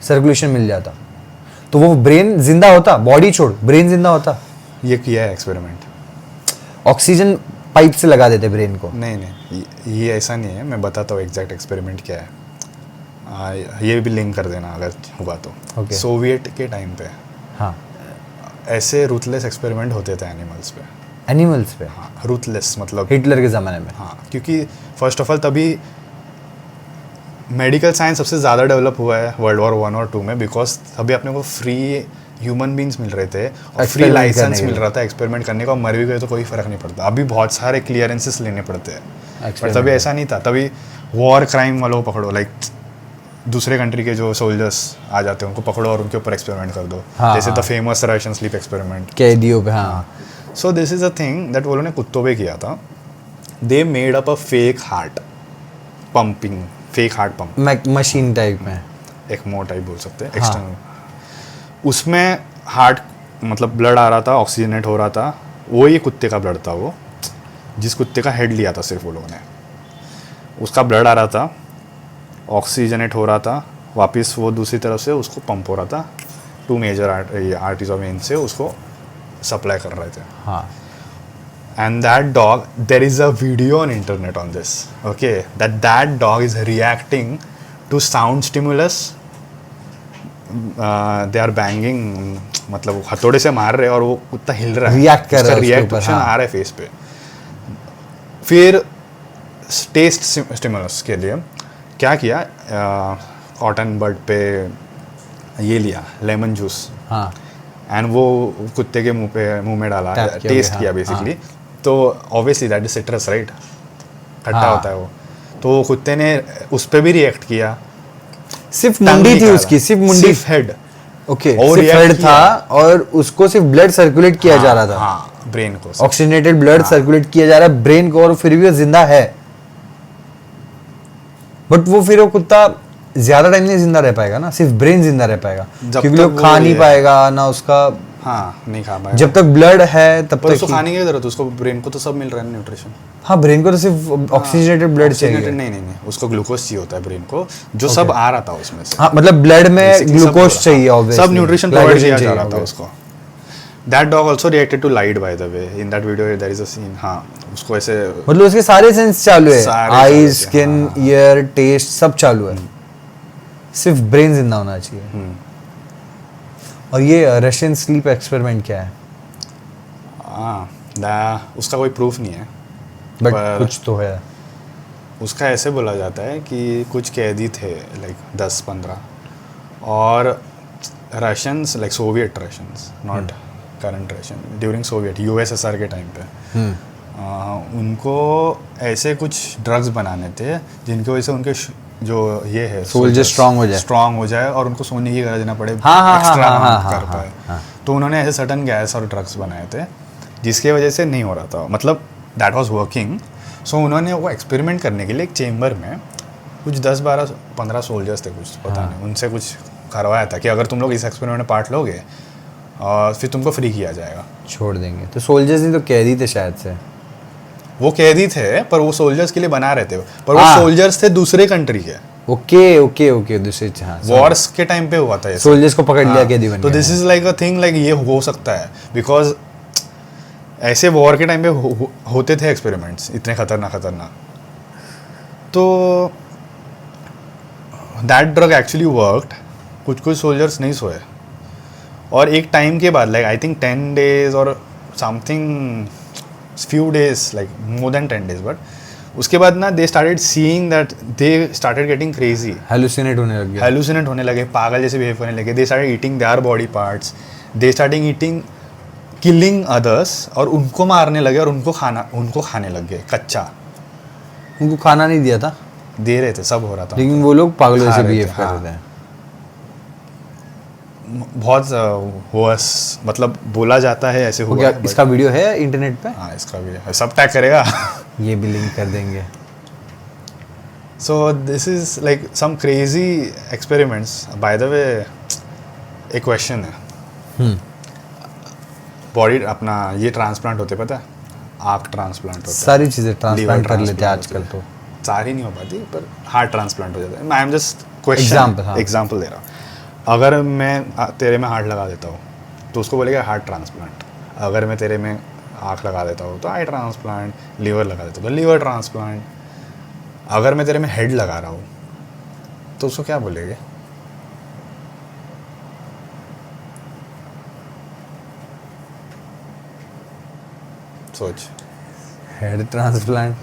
सर्कुलेशन मिल जाता, तो वो ब्रेन जिंदा होता, बॉडी छोड़ ब्रेन जिंदा होता। ये किया है एक्सपेरिमेंट। ऑक्सीजन पाइप से लगा देते ब्रेन को। नहीं, ये ऐसा नहीं है, मैं बताता हूँ एग्जैक्ट एक्सपेरिमेंट क्या है। ये भी लिंक कर देना अगर हुआ तो। Okay. सोवियत के टाइम पे हाँ, ऐसे रूथलेस एक्सपेरिमेंट होते थे एनिमल्स पे। एनिमल्स पे। हाँ, रूथलेस मतलब हिटलर के ज़माने में। हाँ, क्योंकि फर्स्ट ऑफ ऑल तभी मेडिकल साइंस सबसे ज़्यादा डेवलप हुआ है वर्ल्ड वॉर 1 और 2 में, बिकॉज तभी अपने को फ्री ह्यूमन बींग्स मिल रहे थे और फ्री Experiment लाइसेंस करने मिल के रहा था एक्सपेरिमेंट करने का। मर भी गए तो कोई फ़र्क नहीं पड़ता। अभी बहुत सारे क्लियरेंसेस लेने पड़ते हैं, पर Experiment तभी ऐसा नहीं था। तभी वॉर क्राइम वालों को पकड़ो, लाइक दूसरे कंट्री के जो सोल्जर्स आ जाते हैं उनको पकड़ो और उनके ऊपर एक्सपेरिमेंट कर दो। हाँ, जैसे द हाँ। Famous Russian sleep experiment. कैदियों पे। हाँ, so this is a thing that वो लोगों ने कुत्तों पे किया था। They made up a fake heart pumping, fake heart pump, machine type में। एक्मो टाइप बोल सकते हैं, हाँ। एक्सटर्नल। उसमें हार्ट मतलब ब्लड आ रहा था, ऑक्सीजनेट हो रहा था। वो ही कुत्ते का ब्लड था, वो जिस कुत्ते का हेड लिया था सिर्फ वो लोगों ने, उसका ब्लड आ रहा था, ऑक्सीजनेट हो रहा था, वापस वो दूसरी तरफ से उसको पंप हो रहा था। 2 मेजर आर्टरीज और वेन से उसको सप्लाई कर रहे थे। हाँ, And that dog, there is a video on internet on this, okay, that dog is reacting to sound stimulus. They are banging, मतलब वो हथौड़े से मार रहे हैं और वो कुत्ता हिल रहा है, React कर रहा है उसके रिएक्शन ऊपर, हाँ। आ रहा है फेस पे। फिर टेस्ट स्टिमुलस के लिए क्या किया, कॉटन बड पे ये लिया लेमन जूस, हाँ, एंड वो कुत्ते के मुंह में डाला, Tap किया, टेस्ट हाँ, किया बेसिकली। तो obviously that is citrus, right, खट्टा हाँ। होता है वो। तो वो कुत्ते ने उस पर भी रिएक्ट किया। सिर्फ मुंडी थी उसकी, सिर्फ मुंडी। सिर्फ हेड। ओके, और सिर्फ react हेड किया। था और उसको सिर्फ ब्लड सर्कुलेट किया जा रहा था। हाँ, ब्रेन को। ऑक्सीजनेटेड ब्लड सर्कुलेट किया जा रहा है ब्रेन को, और फिर भी वो जिंदा है। बट वो फिर वो कुत्ता ज्यादा टाइम नहीं जिंदा रह पाएगा ना, सिर्फ ब्रेन जिंदा रह पाएगा, जब क्योंकि तक वो वो खा नहीं ये- पाएगा ना उसका। हाँ, नहीं खा पाया। जब तक ब्लड है तब पर तक उसको ही- खाने की जरूरत है, उसको ब्रेन को तो सब मिल रहा है न्यूट्रिशन। हाँ, ब्रेन को तो सिर्फ ऑक्सीजनेटेड ब्लड चाहिए। नहीं, उसको ग्लूकोज चाहिए होता है ब्रेन को, जो सब आ रहा था उसमें से। हाँ, मतलब ब्लड में Basically सब ग्लूकोज पूरा, चाहिए, हाँ, ऑब्वियसली सब न्यूट्रिशन प्रोवाइड किया जा रहा था चाहिए, उसको। That dog also reacted to light, by the way, in that video there is a scene. हाँ, उसको ऐसे मतलब उसके सारे सेंस चालू है, सारे आई, चालू थे, स्किन, हाँ। ईयर, टेस्ट सब चालू है, सिर्फ ब्रेन जिंदा होना चाहिए। और ये रशियन स्लीप एक्सपेरिमेंट क्या है? उसका कोई प्रूफ नहीं है, बट पर- कुछ तो है। उसका ऐसे बोला जाता है कि कुछ कैदी थे, लाइक 10-15, और Russians, like Soviet Russians, not current Russian, during Soviet USSR के टाइम पे उनको ऐसे कुछ ड्रग्स बनाने थे जिनकी वजह से उनके जो ये है Soldier strong हो जाए और उनको सोने की गरज ना पड़े, हाँ, एक्स्ट्रा हाँ, कर पाए। तो उन्होंने ऐसे सर्टन गैस और ड्रग्स बनाए थे जिसके वजह से नहीं हो रहा था, मतलब दैट वाज वर्किंग। सो उन्होंने वो एक्सपेरिमेंट करने के लिए एक चेम्बर में कुछ 10-12-15 सोल्जर्स थे, कुछ पता नहीं, उनसे कुछ करवाया था कि अगर तुम लोग इस एक्सपेरिमेंट में पार्ट लोगे और फिर तुमको फ्री किया जाएगा। छोड़ देंगे। तो सोल्जर्स नहीं तो कैदी थे शायद से। वो कैदी थे, पर वो सोल्जर्स के लिए बना रहे थे, पर वो हाँ। सोल्जर्स थे दूसरे कंट्री के। ओके दूसरे, हाँ, वॉर्स के टाइम पे हुआ था ये सब। सोल्जर्स को पकड़ लिया, हाँ, कैदी बन तो गए। This is like a thing, like ये हो सकता है, बिकॉज ऐसे वॉर के टाइम पे होते थे एक्सपेरिमेंट्स इतने खतरनाक। तो दैट ड्रग एक्चुअली वर्कड, कुछ सोल्जर्स नहीं सोए, और एक टाइम के बाद लाइक आई थिंक 10 days और something few days, like more than 10 days, but उसके बाद ना they started seeing that they started getting crazy, hallucinate होने लगे, पागल जैसे बिहेव करने लगे, they started eating their body parts, they starting eating killing others, और उनको मारने लगे और उनको खाने लग गए कच्चा। उनको खाना नहीं दिया था, दे रहे थे, सब हो रहा था, लेकिन वो लोग पागलों खा से रहे बिहेव थे, कर हाँ। रहे थे। बहुत वर्स, मतलब बोला जाता है ऐसे वो हुआ क्या है, इसका वीडियो है इंटरनेट पे? हाँ इसका भी सब टैग करेगा। ये भी लिंक कर देंगे। So this is like some crazy experiments. By the way एक क्वेश्चन है, बॉडी अपना ये ट्रांसप्लांट होते पता है, आर्क ट्रांसप्लांट होता है, सारी चीजें ट्रांसप्लांट कर लेते हैं transplant आजकल होते तो। हैं। सारी नहीं हो पाती, पर हार्ट ट्रांसप्लांट हो जाता है। I am just question Example, हाँ। एग्जाम्पल दे रहा हूँ। अगर मैं तेरे में हार्ट लगा देता हूँ तो उसको बोलेगा हार्ट ट्रांसप्लांट, अगर मैं तेरे में आँख लगा देता हूँ तो आई ट्रांसप्लांट, लीवर लगा देता हूँ तो लीवर ट्रांसप्लांट, अगर मैं तेरे में हेड लगा रहा हूँ तो उसको क्या बोलेंगे? सोच। Head transplant,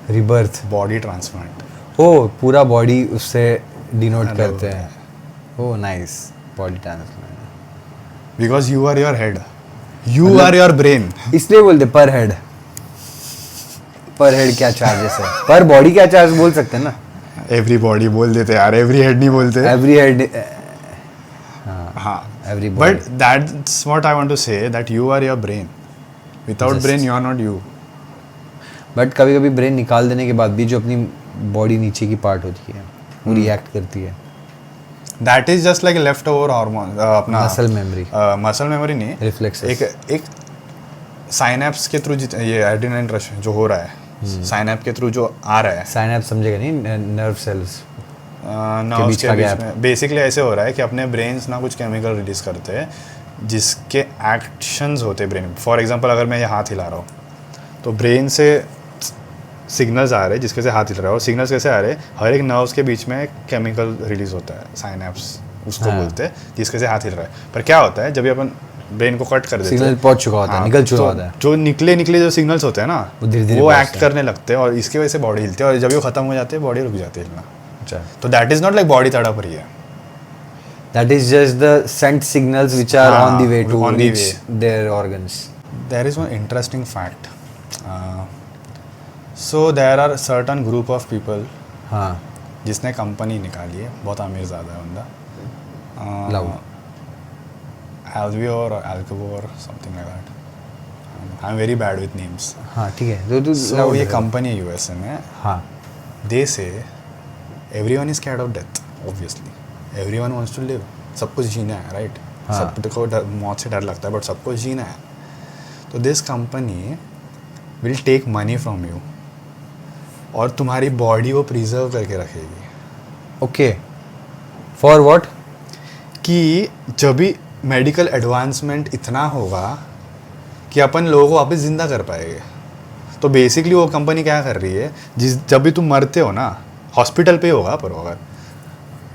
rebirth, body transplant. Oh पूरा बॉडी उससे डिनोट Hello. करते हैं। Oh nice, body transplant. Because you are your head, you are your brain. इसलिए बोलते पर हेड। पर हेड क्या चार्जेस है, पर बॉडी क्या चार्ज बोल सकते हैं ना। एवरी बॉडी बोल देते यार, एवरी हेड नहीं बोलते। एवरी हेड, हाँ, every but that's what I want to say, that you are your brain, without brain you are not you. But कभी कभी ब्रेन निकाल देने के बाद भी जो अपनी बॉडी नीचे की पार्ट होती है वो रिएक्ट करती है। That is just like left over hormone, अपना मसल मेमोरी, मसल मेमोरी नहीं, रिफ्लेक्सेस। एक साइनेप्स के थ्रू ये एड्रेनालिन रश जो हो रहा है, साइनेप के थ्रू जो आ रहा है, साइनेप्स समझेगा नहीं, नर्व सेल्स नर्व्स बीच के का बीच gap। में बेसिकली ऐसे हो रहा है कि अपने ब्रेन्स ना कुछ केमिकल रिलीज करते हैं जिसके एक्शंस होते हैं ब्रेन। फॉर एग्जांपल अगर मैं ये हाथ हिला रहा हूँ तो ब्रेन से सिग्नल्स आ रहे हैं जिसके से हाथ हिल रहा है, और सिग्नल्स कैसे आ रहे हैं, हर एक नर्व्स के बीच में केमिकल रिलीज होता है, साइनेप्स उसको हाँ। बोलते हैं, जिसके से हाथ हिल रहा है। पर क्या होता है, जब भी अपन ब्रेन को कट कर देते सिग्नल हैं, पहुंच चुका होता है, हाँ, निकल चुका तो होता है। जो निकले जो सिग्नल्स होते हैं ना, वो धीरे-धीरे वो पहुंचते एक्ट करने लगते हैं और इसकी वजह से बॉडी हिलती है, और जब वो खत्म हो जाते हैं बॉडी रुक जाती है हिलना। अच्छा, तो that is not like body तड़प रही है, that is just the sent signals which are हाँ, on the way to on the reach way. their organs. there is one interesting fact. So there are certain group of people हाँ, जिसने company निकाली है, बहुत अमीर ज़्यादा है बंदा, Love. Alvio or Alcovo or something like that. I'm very bad with names. हाँ ठीक है, तो So loud ये है। कंपनी है यूएसए में, हाँ, they say everyone is scared of death, obviously. Everyone wants to live. सब कुछ जीना है, right? हाँ. सबको मौत से डर लगता है, बट सबको जीना है। तो this company will take money from you और तुम्हारी बॉडी को प्रिजर्व करके रखेगी। Okay, for what? कि जब भी मेडिकल एडवांसमेंट इतना होगा कि अपन लोगों को वापस जिंदा कर पाएंगे। तो बेसिकली वो कंपनी क्या कर रही है, जब भी तुम मरते हो ना, हॉस्पिटल पे ही होगा, पर अगर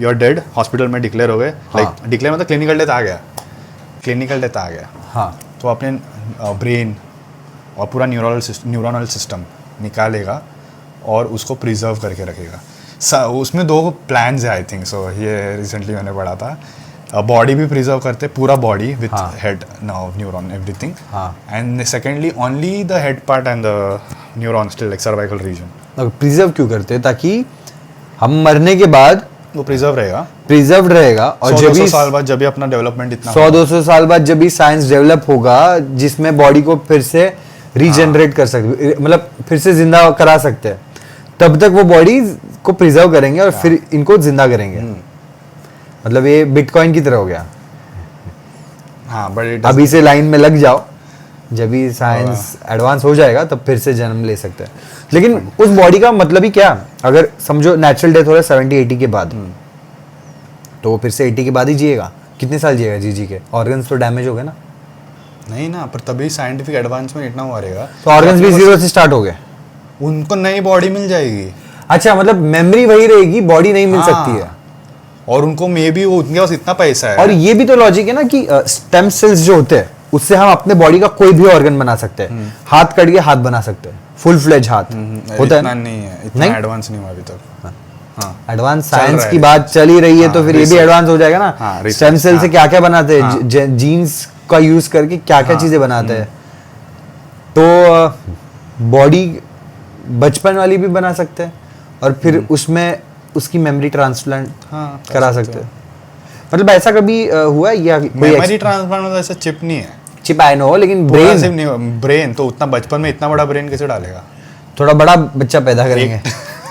यू आर डेड, हॉस्पिटल में डिक्लेयर हो गए, लाइक डिक्लेयर मतलब क्लिनिकल डेथ आ गया, क्लिनिकल डेथ आ गया, हाँ, तो अपने ब्रेन और पूरा न्यूरोनल सिस्टम निकालेगा और उसको प्रिजर्व करके रखेगा। उसमें 2 प्लान्स है आई थिंक सो, ये रिसेंटली मैंने पढ़ा था। बॉडी भी प्रिजर्व करते, पूरा बॉडी विथ हाँ. हेड, नर्व, न्यूरॉन, एवरीथिंग, हाँ. And secondly only the head part and the neuron still like cervical region. Preserve क्यों करते हैं? ताकि हम मरने के बाद वो प्रिजर्व रहेगा, प्रिजर्व रहेगा, और जब 100-200 भी साल बाद जब भी अपना डेवलपमेंट इतना 100-200 साल बाद जब भी साइंस डेवलप होगा जिसमें बॉडी को फिर से रीजनरेट कर सकते, मतलब फिर से जिंदा करा सकते हैं, तब तक वो बॉडी को प्रिजर्व करेंगे और फिर इनको जिंदा करेंगे। मतलब ये बिटकॉइन की तरह हो गया। हाँ, बट अभी से लाइन में लग जाओ, जब भी साइंस एडवांस हो जाएगा तब फिर से जन्म ले सकते हैं। लेकिन उस बॉडी का मतलब ही क्या? अगर समझो नेचुरल डेथ हो रहा है 70-80 के बाद, तो वो फिर से 80 के बाद ही जिएगा। कितने साल जिएगा जी के? ऑर्गन्स तो डैमेज हो गए ना। नहीं ना, पर तभी साइंटिफिक एडवांसमेंट इतना हुआ रहेगा, तो ऑर्गन्स भी जीरो से स्टार्ट हो गए। उनको नई बॉडी मिल जाएगी अच्छा, मतलब मेमोरी वही रहेगी, बॉडी नहीं मिल हाँ। सकती है। और उनको मे बी उनके पास इतना पैसा है और ये भी तो लॉजिक है ना कि स्टेम सेल्स जो होते हैं उससे हम अपने बॉडी का कोई भी ऑर्गन बना सकते हैं। हाथ कट के हाथ बना सकते हैं, फुल फ्लेज हाथ होता है इतना ना? नहीं है, इतना नहीं? एडवांस नहीं हुआ अभी तक। हाँ एडवांस चल साइंस रहा की है। बात चल ही रही है, हाँ, तो फिर ये भी research। एडवांस हो जाएगा ना। हाँ, research, स्टेम सेल से हाँ। क्या क्या बनाते हैं, हाँ। जीन्स का यूज करके क्या क्या हाँ, चीजें बनाते हैं। तो बॉडी बचपन वाली भी बना सकते हैं और फिर उसमें उसकी मेमोरी ट्रांसप्लांट हाँ, कर करा सकते सकते हैं। मतलब ऐसा कभी हुआ है या मेमोरी ट्रांसप्लांट मतलब ऐसा चिप नहीं है, चिप आई नो, लेकिन पूरा ब्रेन सिर्फ नहीं, ब्रेन तो उतना बचपन में इतना बड़ा ब्रेन कैसे डालेगा? थोड़ा बड़ा बच्चा पैदा करेंगे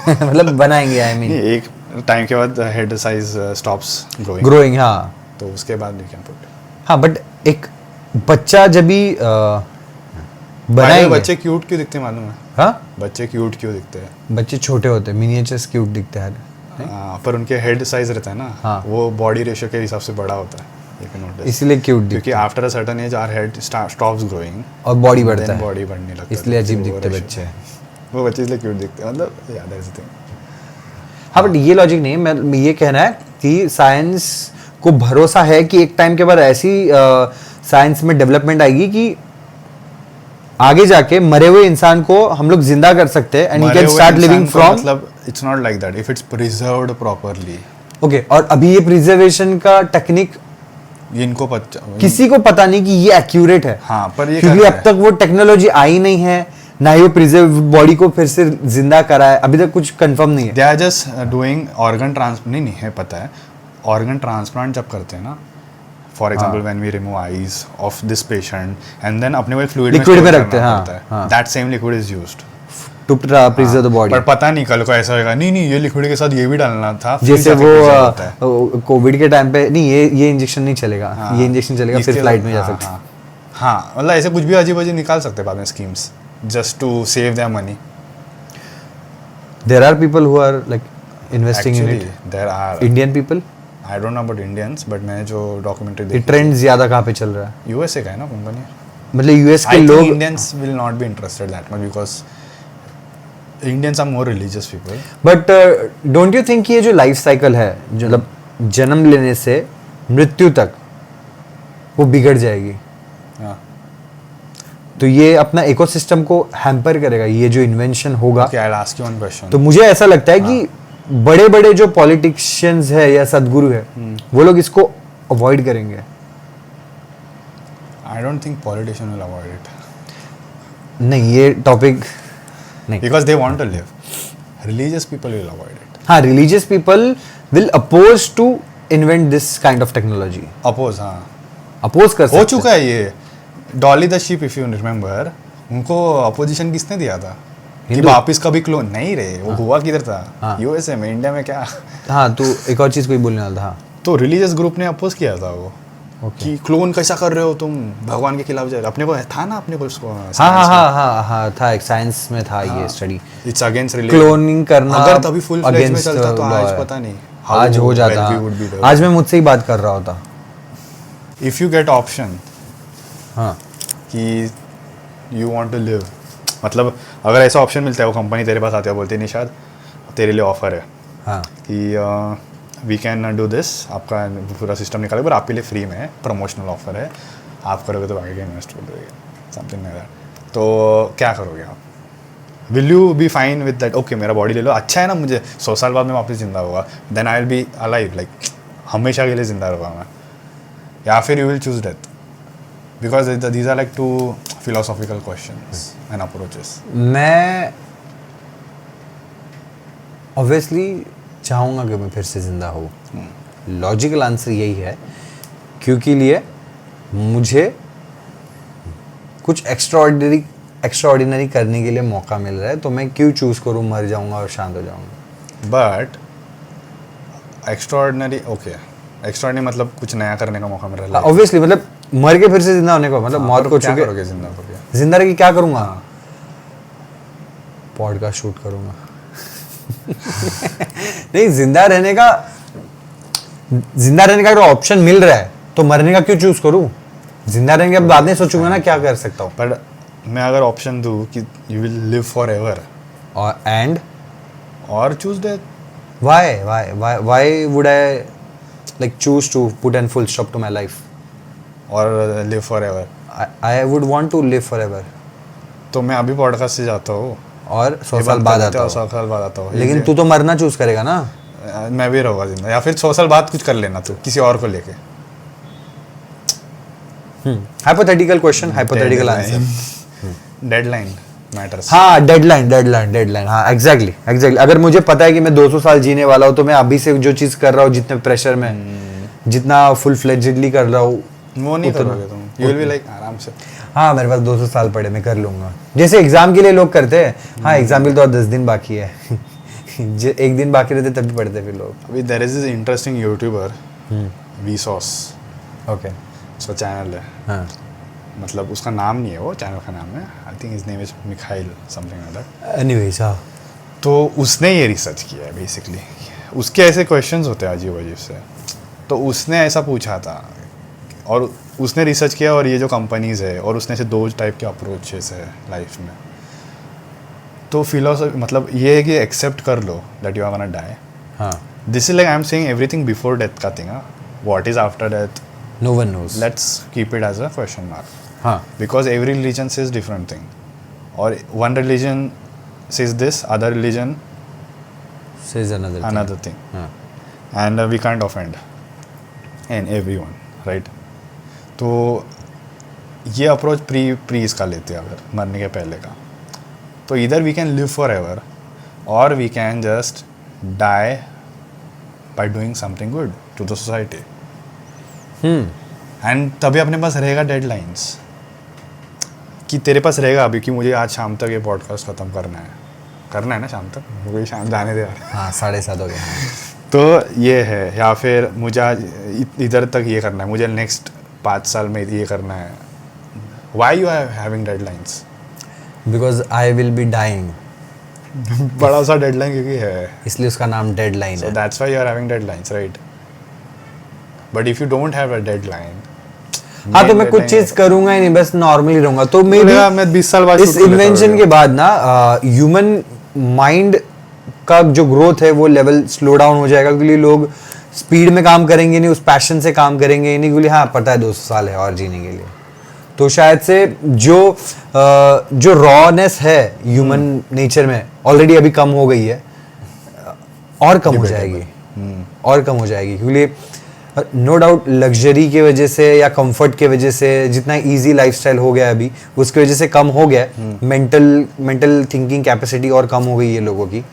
मतलब बनाएंगे, आई मीन नहीं, एक टाइम के बाद head size stops growing, growing. हाँ तो उसके बाद यू कैन पुट। हाँ, बट एक बच्चा जब भी बनाएंगे, बच्चे क्यूट क्यों दिखते हैं मालूम है? हाँ बच्चे क्यूट क्यों दिखते हैं? बच्चे छोटे होते हैं, मिनिएचर्स क्यूट दिखते हैं। पर उनके हेड साइज रहता है ना, हाँ। वो बॉडी रेशियो के हिसाब से बड़ा होता है, you can notice। इसलिए क्यूट दिखते क्योंकि after a certain age our head stops growing और बॉडी बढ़ता है, बॉडी बढ़ने लगता है, इसलिए अजीब तो वो दिखते ratio- बच्चे। वो बच्चे इसलिए क्यूट दिखते हैं, मतलब याद है थिंग। हाँ, बट ये लॉजिक नहीं है। मैं ये कहना है कि साइंस को भरोसा है कि एक टाइम के बाद ऐसी साइंस में डेवलपमेंट आएगी कि आगे जाके मरे हुए इंसान को हम लोग जिंदा कर सकते हैं and he can start living from. मतलब it's not like that if it's preserved properly. Okay, और अभी ये प्रिजर्वेशन का टेक्निक इनको पता किसी को पता नहीं कि ये एक्यूरेट है। हाँ, पर ये क्योंकि कर अब रहे हैं। तक वो टेक्नोलॉजी आई नहीं है, ना ही वो प्रिजर्व बॉडी को फिर से जिंदा करा है, अभी तक कुछ कंफर्म नहीं है। They are just doing organ transplant, नहीं है पता है, ऑर्गन ट्रांसप्लांट जब करते हैं ना, for example when we remove eyes of this patient and then अपने वो फ्लूइड Liquid में रखते हैं, हाँ, हाँ। That same liquid is used. To preserve the body. पर पता नहीं कल को ऐसा होगा, नहीं ये लिक्विड के साथ ये भी डालना था, फिर जैसे जाके preserve होता है। वो कोविड के टाइम पे नहीं, ये इंजेक्शन नहीं चलेगा, हाँ, ये इंजेक्शन चलेगा फिर इसके- फ्लाइट में जा हाँ, सकते। हाँ, हाँ, मतलब ऐसे कुछ भी अजीब अजीब निकाल सकते हैं बाद में schemes just to save their money. There are people who are like investing in it, there are, Indian people. I don't know about Indians, but मैंने जो डॉक्यूमेंट्री ये देखी ट्रेंड ज्यादा कहाँ पे चल रहा है? यूएसए का है ना कंपनी। मतलब यूएस के I think लोग, Indians will not be interested that much because Indians are more religious people. But don't you think ये जो लाइफ साइकिल है, जो मतलब जन्म लेने से मृत्यु तक, वो बिगड़ जाएगी? हाँ, तो ये अपना इकोसिस्टम को हैम्पर करेगा, ये जो इन्वेंशन होगा। okay, I'll ask you one question. तो मुझे ऐसा लगता है कि बड़े बड़े जो पॉलिटिशियंस है या सदगुरु है, वो लोग इसको अवॉइड करेंगे। I don't think politicians will avoid it नहीं, ये टॉपिक नहीं। because they want to live. Religious people will avoid it. हाँ, religious people will oppose to invent this kind of technology, Oppose, हाँ, अपोज कर सकते हो हैं। चुका है ये। Dolly the sheep, if you remember, उनको अपोजिशन किसने दिया था कि हिंदू। वापिस कभी क्लोन नहीं रहे, वो हुआ किधर था? हाँ। यूएसए में, इंडिया में क्या? हाँ, तो एक और चीज कोई बोलने वाला था। हाँ, तो रिलीजियस ग्रुप ने अपोज किया था वो ओके। कि क्लोन कैसा कर रहे हो तुम, भगवान के खिलाफ जाए। अपने को था ना, अपने को उसको हाँ हाँ हाँ हाँ हाँ, था एक साइंस में था ये study, it's against religion. Cloning करना अगर तभी फुल फ्लेज में against चलता तो law आज है। पता नहीं आज हो जाता। आज मैं मुझसे ही बात कर रहा होता। इफ यू गेट ऑप्शन हाँ, कि यू वांट टू लिव, मतलब अगर ऐसा ऑप्शन मिलता है, वो कंपनी तेरे पास आती है, बोलती है निशाद तेरे लिए ऑफर है हाँ, कि वी कैन डू दिस, आपका पूरा सिस्टम निकाले पर आपके लिए फ्री में है, प्रमोशनल ऑफर है, आप करोगे तो आगे इन्वेस्ट कर दोगे, समथिंग लाइक दैट। तो क्या करोगे आप? Will you be fine with that? Okay, मेरा बॉडी ले लो, अच्छा है ना, मुझे 100 साल बाद में वापस जिंदा होगा, then I will be alive, like हमेशा के लिए जिंदा रहूँगा मैं, या फिर you will choose death? Because these are like two philosophical questions and approaches. मैं ऑब्वियसली चाहूँगा कि मैं फिर से जिंदा हूँ। लॉजिकल आंसर यही है, क्योंकि लिए मुझे कुछ एक्स्ट्राऑर्डिनरी करने के लिए मौका मिल रहा है, तो मैं क्यों चूज करूँ मर जाऊँगा और शांत हो जाऊँगा? बट एक्स्ट्राऑर्डिनरी, ओके, एक्स्ट्राऑर्डिनरी मतलब कुछ नया करने का मौका मिल रहा है। ऑब्वियसली, मतलब मर के फिर से जिंदा होने को, मतलब मौत को क्या छू करोगे जिंदा होके? के जिंदा रह के क्या करूँगा? पॉडकास्ट शूट करूँगा। नहीं, जिंदा रहने का अगर ऑप्शन मिल रहा है तो मरने का क्यों चूज करूं? जिंदा रहने के बाद में सोचूंगा ना क्या कर सकता हूँ। पर मैं अगर ऑप्शन दूँ कि you will live forever, and और choose death. why would I like choose to put an full stop to my life? और live for ever. I would want to live forever. तो मैं अभी podcast से जाता हूँ और 100 साल बाद आता और हूँ. 100 साल बाद आता हूँ. लेकिन तू तो मरना चूज करेगा ना. मैं भी रहूँगा जिंदा, या फिर 100 साल बाद कुछ कर लेना तू किसी और को लेके. Hypothetical question, hypothetical answer. Deadline matters. हाँ, डेडलाइन. हाँ, एग्जैक्टली. अगर मुझे पता है कि मैं 200 साल जीने वाला हूँ तो मैं अभी से जो चीज कर रहा हूँ, जितने प्रेशर में, जितना फुल फ्लेजेडली कर रहा हूँ, वो नहीं करोगे तुम. यू विल बी लाइक आराम से. हाँ मेरे पास 200 साल पड़े, मैं कर लूंगा. जैसे एग्जाम के लिए लोग करते हैं. हाँ, एग्जाम के लिए तो और 10 दिन बाकी है. एक दिन बाकी रहते तभी पढ़ते फिर लोग. अभी there is this interesting YouTuber Vsauce. Okay. उसका चैनल है. हाँ. मतलब उसका नाम नहीं है, वो चैनल का नाम है. I think his name is Mikhail something like that. Anyways, हाँ. तो उसने ये रिसर्च किया है बेसिकली. उसके ऐसे क्वेश्चंस होते हैं अजीब अजीब से. तो उसने ऐसा पूछा था और उसने रिसर्च किया, और ये जो कंपनीज है, और उसने ऐसे 2 टाइप के अप्रोचेस है लाइफ में. तो फिलोसफी मतलब ये है कि एक्सेप्ट कर लो that you are gonna die. हाँ. This is like I am saying everything before death का thing. What is after death, no one knows. Let's keep it as a question mark. हाँ. Because every religion says different thing, or one religion says this, other religion Says another thing, हाँ. and we can't offend and everyone, right? तो ये approach pre इसका लेते हैं अगर मरने के पहले का. तो इधर we can live forever, और we can just die by doing something good to the society. And तभी अपने पास रहेगा डेडलाइंस, कि तेरे पास रहेगा अभी कि मुझे आज शाम तक ये पॉडकास्ट ख़त्म करना है ना शाम तक. मुझे शाम जाने दे यार. हाँ, 7:30 हो गए. तो ये है. या फिर मुझे आज इधर तक ये करना है, मुझे नेक्स्ट 5 साल में ये करना है. Why you are having deadlines? Because I will be dying. बड़ा सा डेडलाइन क्योंकि है, इसलिए उसका नाम डेडलाइन सो है. That's why you are having deadlines, right? But if you don't have a deadline, हाँ, तो मैं कुछ चीज करूंगा ही नहीं, बस नॉर्मली रहूंगा. तो मे बी मैं 20 साल बाद इस इन्वेंशन के बाद ना ह्यूमन माइंड का जो ग्रोथ है वो लेवल स्लो डाउन हो जाएगा, क्योंकि लोग स्पीड में काम करेंगे नहीं, उस पैशन से काम करेंगे नहीं, क्योंकि हाँ पता है 200 साल है और जीने के लिए. तो शायद से जो रॉनेस है ह्यूमन नेचर में ऑलरेडी अभी कम हो गई है, और कम हो जाएगी. क्योंकि नो डाउट लग्जरी की वजह से या कंफर्ट की वजह से जितना इजी लाइफस्टाइल हो गया अभी, उसकी वजह से कम हो गया. मेंटल थिंकिंग कैपेसिटी और कम हो गई है लोगों की,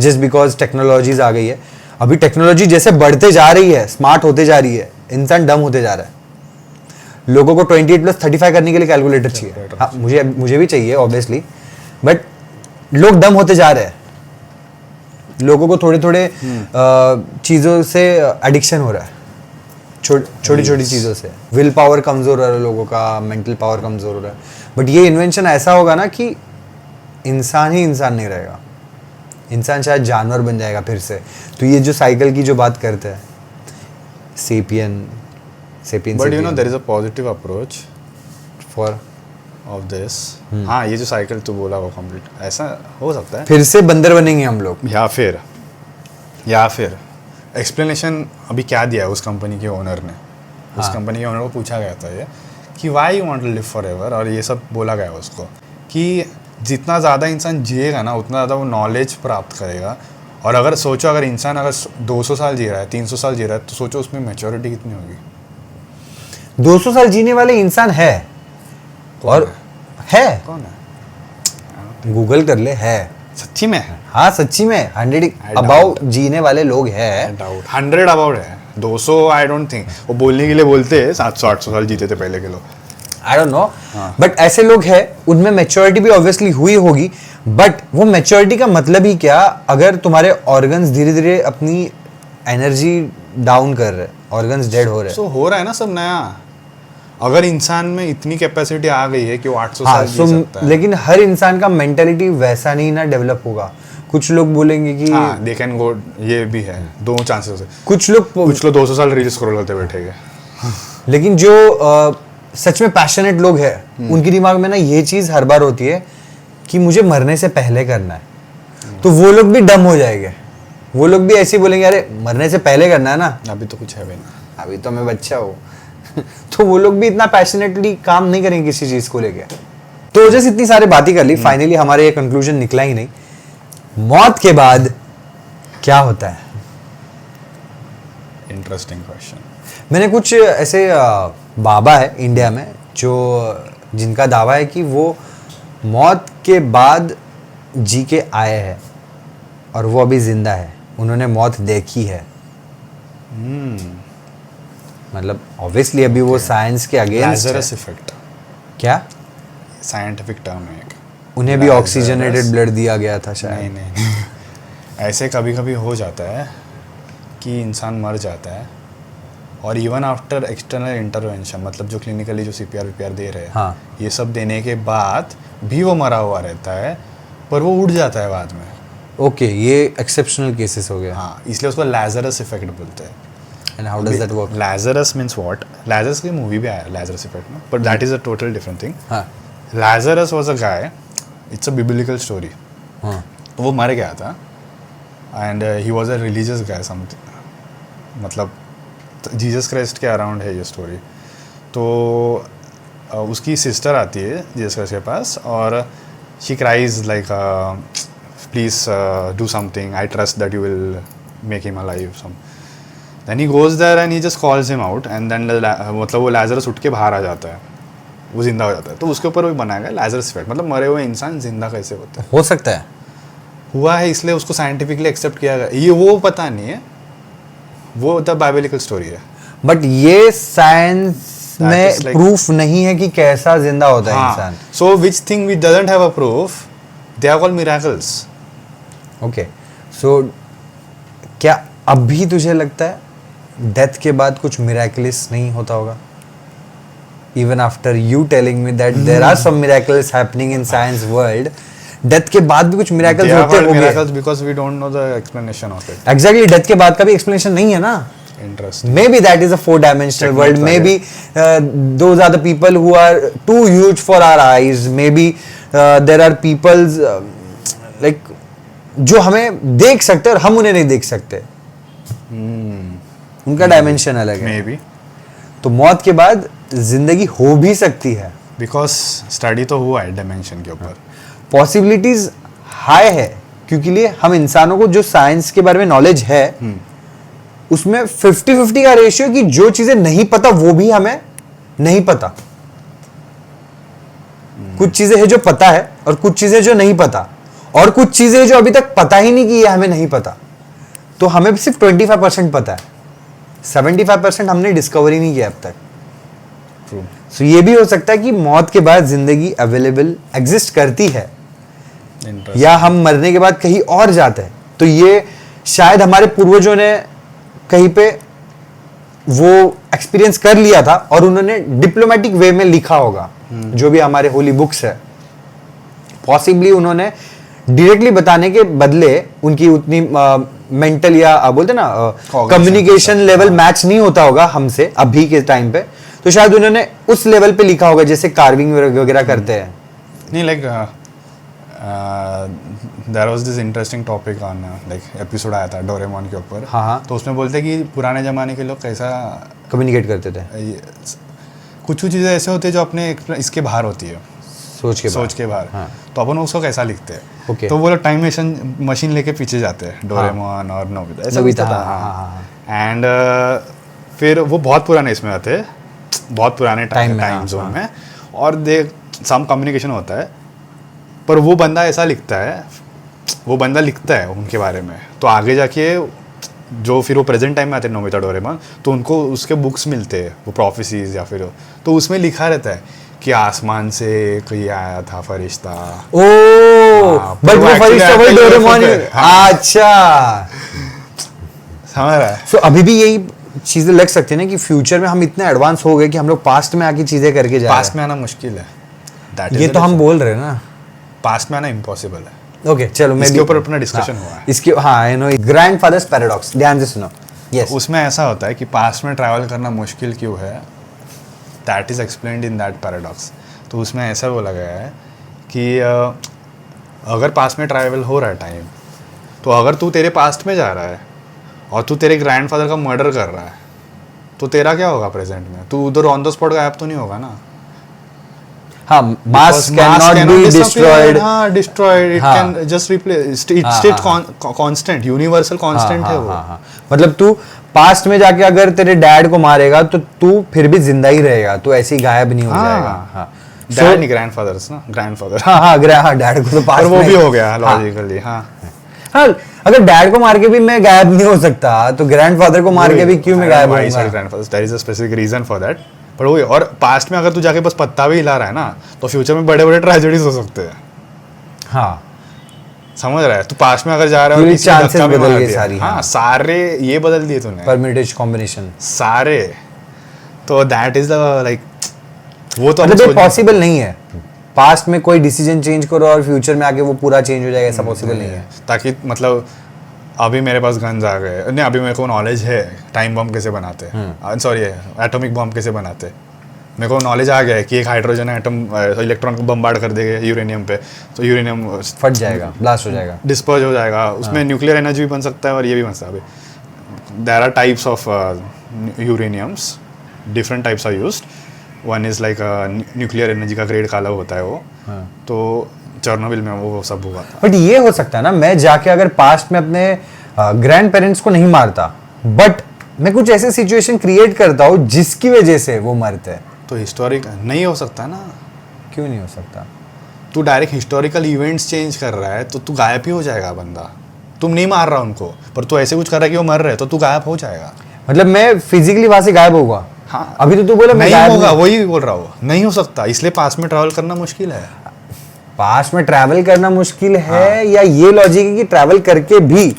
जस्ट बिकॉज टेक्नोलॉजीज आ गई है. अभी टेक्नोलॉजी जैसे बढ़ते जा रही है, स्मार्ट होते जा रही है, इंसान डम होते जा रहा है. लोगों को 28+35 करने के लिए कैलकुलेटर चाहिए. हाँ, मुझे भी चाहिए ऑब्वियसली, बट लोग डम होते जा रहे हैं. लोगों को थोड़े चीज़ों से एडिक्शन हो रहा है, छोटी चीज़ों से. विल पावर कमज़ोर हो रहा है लोगों का, मेंटल पावर कमज़ोर हो रहा है. बट ये इन्वेंशन ऐसा होगा ना कि इंसान ही इंसान नहीं रहेगा, इंसान शायद जानवर बन जाएगा फिर से. तो ये जो साइकिल की जो बात करते हैं, sapien. But you know there is a positive approach for of this. हाँ, ये जो साइकिल तू बोला वो कंप्लीट ऐसा हो सकता है. फिर से बंदर बनेंगे हम लोग. या फिर एक्सप्लेनेशन अभी क्या दिया है उस कंपनी के ओनर ने. उस कंपनी के ओनर को पूछा गया था ये कि why you want to live forever, और ये सब बोला गया उसको कि जितना ज़्यादा इंसान जिएगा ना, उतना ज़्यादा वो नॉलेज प्राप्त करेगा. और अगर सोचो, अगर इंसान अगर 200 साल जी रहा है, 300 साल जी रहा है, तो सोचो उसमें मैच्योरिटी कितनी होगी. 200 साल जीने वाले इंसान है. और है, कौन है? गूगल कर ले. है, सच्ची में? हाँ सच्ची में 100 अबाउ जीने वाले लोग हैं. 100 अबाउट है. 200 आई डोंट थिंक. वो बोलने के लिए बोलते हैं 700-800 साल जीते थे पहले के लोग. आई डोंट नो, बट ऐसे लोग हैं, उनमें मैच्योरिटी भी ऑब्वियसली हुई होगी. बट वो मैच्योरिटी का मतलब ही क्या, अगर तुम्हारे ऑर्गन्स धीरे धीरे अपनी एनर्जी डाउन कर रहे, ऑर्गन्स डेड हो रहे. तो हो रहा है ना सब नया. अगर इंसान में इतनी कैपेसिटी आ गई है कि वो 800 साल जी सकता है. लेकिन हर इंसान का मेंटालिटी वैसा नहीं ना डेवलप होगा. कुछ लोग बोलेंगे कि दे कैन गो, ये भी है, दो चांसेस है. कुछ लोग 200 साल रील स्क्रॉल करते बैठेंगे. लेकिन जो सच में पैशनेट लोग हैं, उनके दिमाग में ना ये चीज हर बार होती है कि मुझे मरने से पहले करना है. तो वो लोग भी डम हो जाएंगे, वो लोग भी ऐसे ही बोलेंगे अरे मरने से पहले करना है ना, अभी तो कुछ है भी नहीं। अभी तो मैं बच्चा हूँ तो वो लोग भी इतना पैशनेटली काम नहीं करेंगे किसी चीज को लेके। तो जैसे इतनी सारी बातें कर ली, फाइनली हमारे ये कंक्लूजन निकला ही नहीं, मौत के बाद क्या होता है? Interesting question. मैंने कुछ ऐसे बाबा है इंडिया में जो जिनका दावा है कि वो मौत के बाद जी के आए हैं और वो अभी जिंदा है, उन्होंने मौत देखी है। मतलब ऑब्वियसली अभी वो साइंस के अगेंस्ट लाजरस इफेक्ट, क्या साइंटिफिक टर्म है एक। उन्हें भी Lazarus- ऑक्सीजनेटेड ब्लड दिया गया था शायद। नहीं नहीं नहीं। ऐसे कभी कभी हो जाता है कि इंसान मर जाता है और इवन आफ्टर एक्सटर्नल इंटरवेंशन, मतलब जो क्लिनिकली जो सीपीआर वीपीआर दे रहे हैं, हाँ। ये सब देने के बाद भी वो मरा हुआ रहता है, पर वो उड़ जाता है बाद में। ओके, ये एक्सेप्शनल केसेस हो गया। हाँ, इसलिए उसको लाजरस इफेक्ट बोलते हैं। And how does that work? Lazarus means what? Lazarus की मूवी भी आया लाजरस इफेक्ट में, but that is a total different thing. हाँ Lazarus was a guy, it's a biblical story. हाँ वो मर गया था and he was a religious guy something, मतलब जीसस क्राइस्ट के अराउंड है ये स्टोरी। तो उसकी सिस्टर आती है जीसस क्राइस्ट के पास और she cries like please do something, I trust that you will make him alive some. Then he goes there and he just calls him out and then मतलब वो Lazarus उठ के बाहर आ जाता है, वो जिंदा हो जाता है। तो उसके ऊपर भी बनाया गया लाजरस इफेक्ट, मतलब मरे हुए इंसान जिंदा कैसे होता है। हो सकता है, हुआ है इसलिए उसको साइंटिफिकली एक्सेप्ट किया गया। ये वो पता नहीं है, वो द बाइबलिकल स्टोरी है। बट ये साइंस That में is like- प्रूफ नहीं है कि कैसा जिंदा होता है इंसान। So which thing we doesn't have a proof, they are called miracles. Okay, so क्या अभी तुझे लगता है डेथ के बाद कुछ मिराकल्स नहीं होता होगा? Even after you telling me that there are some miracles happening in science world, death के बाद भी कुछ मिराकल्स होते होंगे। Miracles because we don't know the explanation of it. Exactly, death के बाद का भी एक्सप्लेनेशन नहीं है ना। Interesting. Maybe that is a four-dimensional world. Maybe those are the people who are too huge for our eyes. Maybe there are peoples like जो हमें देख सकते हैं और हम उन्हें नहीं देख सकते। उनका डायमेंशन अलग है। मे बी तो मौत के बाद जिंदगी हो भी सकती है। बिकॉज स्टडी तो हुआ है डायमेंशन के ऊपर। पॉसिबिलिटीज हाई है, क्योंकि लिए हम इंसानों को जो साइंस के बारे में नॉलेज है उसमें 50-50 का रेशियो कि जो चीजें नहीं पता वो भी हमें नहीं पता। कुछ चीजें हैं जो पता है और कुछ चीजें जो नहीं पता, और कुछ चीजें जो अभी तक पता ही नहीं कि ये हमें नहीं पता। तो हमें सिर्फ 25% पता है, 75% हमने डिस्कवर ही नहीं किया अब तक। ट्रू। सो ये भी हो सकता है कि मौत के बाद जिंदगी अवेलेबल एग्जिस्ट करती है, या हम मरने के बाद कहीं और जाते हैं। तो ये शायद हमारे पूर्वजों ने कहीं पे वो एक्सपीरियंस कर लिया था और उन्होंने डिप्लोमेटिक वे में लिखा होगा, जो भी हमारे होली बुक्स है। पॉसिबली उन्होंने डायरेक्टली बताने के बदले उनकी उतनी मेंटल या बोलते ना कम्युनिकेशन लेवल मैच नहीं होता होगा हमसे अभी के टाइम पे, तो शायद उन्होंने उस लेवल पे लिखा होगा जैसे कार्विंग वगैरह करते हैं। नहीं, like there was this interesting topic on like episode आया था डोरेमोन के ऊपर। हाँ। तो उसमें बोलते हैं कि पुराने ज़माने के लोग कैसा कम्युनिकेट करते थे, कुछ चीज़ें ऐसे होती है जो अपने इसके बाहर होती है, सोच के बाहर। हाँ। तो अपन उसको कैसा लिखते हैं। Okay. तो वो लोग टाइम मशीन लेके पीछे जाते हैं, डोरेमोन और नोबिता, ऐसा नोबिता, कुछ था। हाँ। एंड फिर वो बहुत पुराने इसमें आते हैं, बहुत पुराने टाइम हाँ, जोन में, और दे सम कम्युनिकेशन होता है। पर वो बंदा ऐसा लिखता है, वो बंदा लिखता है उनके बारे में, तो आगे जाके जो फिर वो प्रेजेंट टाइम में आते हैं नोबिता डोरेमोन, तो उनको उसके बुक्स मिलते हैं, वो प्रोफेसीज या फिर, तो उसमें लिखा रहता है कि आसमान से कोई आया था फरिश्ता। ओ बट वो फरिश्ता वही डोरेमोन ही। अच्छा, समझ रहा है। सो अभी भी यही चीजें लग सकती है ना कि फ्यूचर में हम इतने एडवांस हो गए कि हम लोग पास्ट में आके चीजें करके जा रहे पास्ट में आना मुश्किल है। That is ये the तो हम difference. बोल रहे हैं ना। पास्ट में आना इम्पॉसिबल है। ओके चलो, मैं इसके ऊपर अपना डिस्कशन हुआ है। इसके हाँ, आई नो ग्रैंडफादर्स पैराडॉक्स, ध्यान से सुनो। यस, उसमें ऐसा होता है कि पास्ट में ट्रैवल करना मुश्किल क्यों है, that is explained in that paradox. तो उसमें ऐसा बोला गया है कि अगर पास्ट में ट्रैवल हो रहा है टाइम, तो अगर तू तेरे पास्ट में जा रहा है और तू तेरे ग्रैंडफादर का मर्डर कर रहा है तो तेरा क्या होगा प्रेजेंट में? तू उधर ऑन द स्पॉट गायब तो नहीं होगा ना? हाँ, mass cannot be destroyed. हाँ, destroyed. It हाँ. can just replace. It's still constant, universal constant है वो. हाँ. मतलब तू पास्ट में जाके अगर तेरे डैड को मारेगा तो तू फिर भी जिंदा ही रहेगा, तू ऐसे ही गायब नहीं हो जाएगा. हाँ. डैड नहीं, ग्रैंडफादर्स ना, ग्रैंडफादर. हाँ, डैड को तो पास्ट और वो में भी हो गया लॉजिकली. हाँ. हाँ, अगर डैड को मार के भी मैं गायब नहीं हो सकता तो ग्रैंडफादर को मार के भी क्यों मैं गायब होऊंगा? Grandfather, there is a specific reason for that. पर वो, और पास्ट में अगर तू जाके बस पत्ता भी हिला रहा है ना तो फ्यूचर में बड़े बड़े ट्रेजेडीज हो सकते हैं. हाँ, समझ रहा है? तू पास्ट में अगर जा रहा है और किसी चांसेस धक्का भी बदल मार गए दिया. सारी. हाँ, सारे ये बदल दिए तूने, परमिटेज कॉम्बिनेशन सारे. तो दैट इज द लाइक, वो तो मतलब पॉसिबल नहीं है. पास्ट में कोई डिसीजन चेंज करो और फ्यूचर में आके वो पूरा चेंज हो जाएगा, ऐसा पॉसिबल नहीं है. ताकि मतलब अभी मेरे पास गन्स आ गए, नहीं अभी मेरे को नॉलेज है टाइम बम कैसे बनाते हैं, सॉरी एटॉमिक बम कैसे बनाते हैं. मेरे को नॉलेज आ गया है कि एक हाइड्रोजन एटम इलेक्ट्रॉन को बम्बार्ड कर देगा यूरेनियम पे, तो यूरेनियम फट जाएगा, ब्लास्ट हो जाएगा, डिस्पर्ज हो जाएगा. उसमें न्यूक्लियर एनर्जी भी बन सकता है और ये भी बन सकता है. There are types of uraniums, different types are used. One is like nuclear energy का ग्रेड काला होता है वो. तो चेरनोबिल में वो सब हुआ था. बट ये हो सकता है ना, मैं जाके अगर पास्ट में अपने ग्रैंड पेरेंट्स को नहीं मारता, बट मैं कुछ ऐसे सिचुएशन क्रिएट करता हूँ जिसकी वजह से वो मरते हैं. तो हिस्टोरिक नहीं हो सकता ना? क्यों नहीं हो सकता? तू डायरेक्ट हिस्टोरिकल इवेंट्स चेंज कर रहा है तो तू गायब ही हो जाएगा बंदा. तुम नहीं मार रहा उनको, पर तू ऐसे कुछ कर रहा है कि वो मर रहे हैं तो तू गायब हो जाएगा. मतलब मैं फिजिकली वहां से गायब होगा? हाँ, अभी तो तू बोला नहीं होगा, वही बोल रहा हूँ, नहीं हो सकता. इसलिए पास में ट्रैवल करना मुश्किल है. पास्ट में ट्रैवल करना मुश्किल है, या ये लॉजिक है कि ट्रैवल करके भी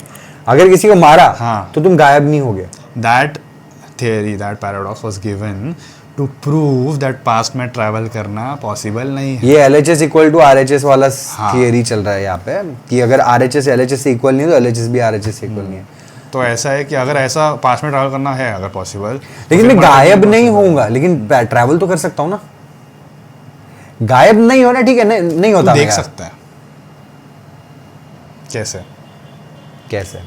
अगर किसी को मारा तो तुम गायब नहीं होगे? That theory, that paradox was given to prove that past में ट्रैवल करना पॉसिबल नहीं है. ये LHS इक्वल टू RHS वाला थियरी चल रहा है यहाँ पे कि अगर RHS LHS से इक्वल नहीं है तो LHS भी RHS से इक्वल नहीं है. तो ऐसा है कि अगर ऐसा पास्ट में ट्रैवल करना है अगर पॉसिबल, लेकिन मैं गायब नहीं होऊंगा, लेकिन ट्रैवल तो कर सकता हूँ ना. गायब नहीं होना ठीक है, नहीं होता. देख सकता है. कैसे?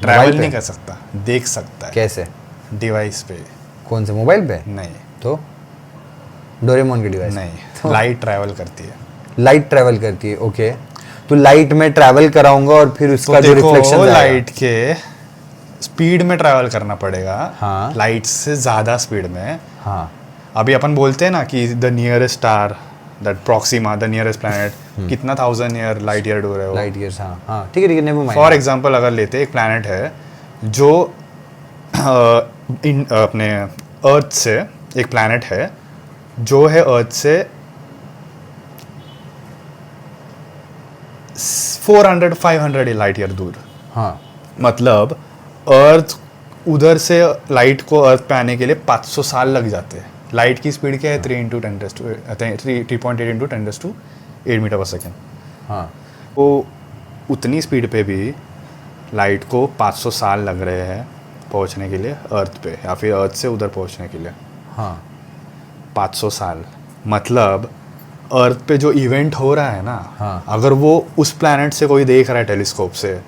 ट्रैवल नहीं कर सकता, देख सकता है. कैसे? डिवाइस पे. कौन से, मोबाइल पे? नहीं. तो डोरेमोन की डिवाइस? नहीं, तो लाइट ट्रैवल करती है. लाइट ट्रैवल करती है, ओके. तो लाइट में ट्रैवल कराऊंगा और फिर उसका जो रिफ्लेक्शन लाइट के स्पीड में ट्रैवल करना पड़ेगा. हाँ. लाइट से ज्यादा स्पीड में. हाँ. अभी अपन बोलते हैं ना कि the nearest star, that Proxima, the nearest planet, कितना 1000 ईयर लाइट ईयर दूर है वो. Light years. हाँ ठीक है, नेवर माइंड. फॉर एग्जांपल अगर लेते एक प्लैनेट है जो अपने अर्थ से, एक प्लैनेट है जो है अर्थ से 400-500 लाइट ईयर दूर. हाँ. मतलब अर्थ उधर से लाइट को अर्थ पे आने के लिए 500 साल लग जाते हैं. लाइट की स्पीड क्या है? 3.8 into 10⁸ मीटर पर सेकेंड. हाँ. तो उतनी स्पीड पे भी लाइट को 500 साल लग रहे हैं पहुंचने के लिए अर्थ पे, या फिर अर्थ से उधर पहुंचने के लिए. हाँ. 500 साल. मतलब अर्थ पे जो इवेंट हो रहा है ना, हाँ. अगर वो उस प्लैनेट से कोई देख रहा है टेलीस्कोप से,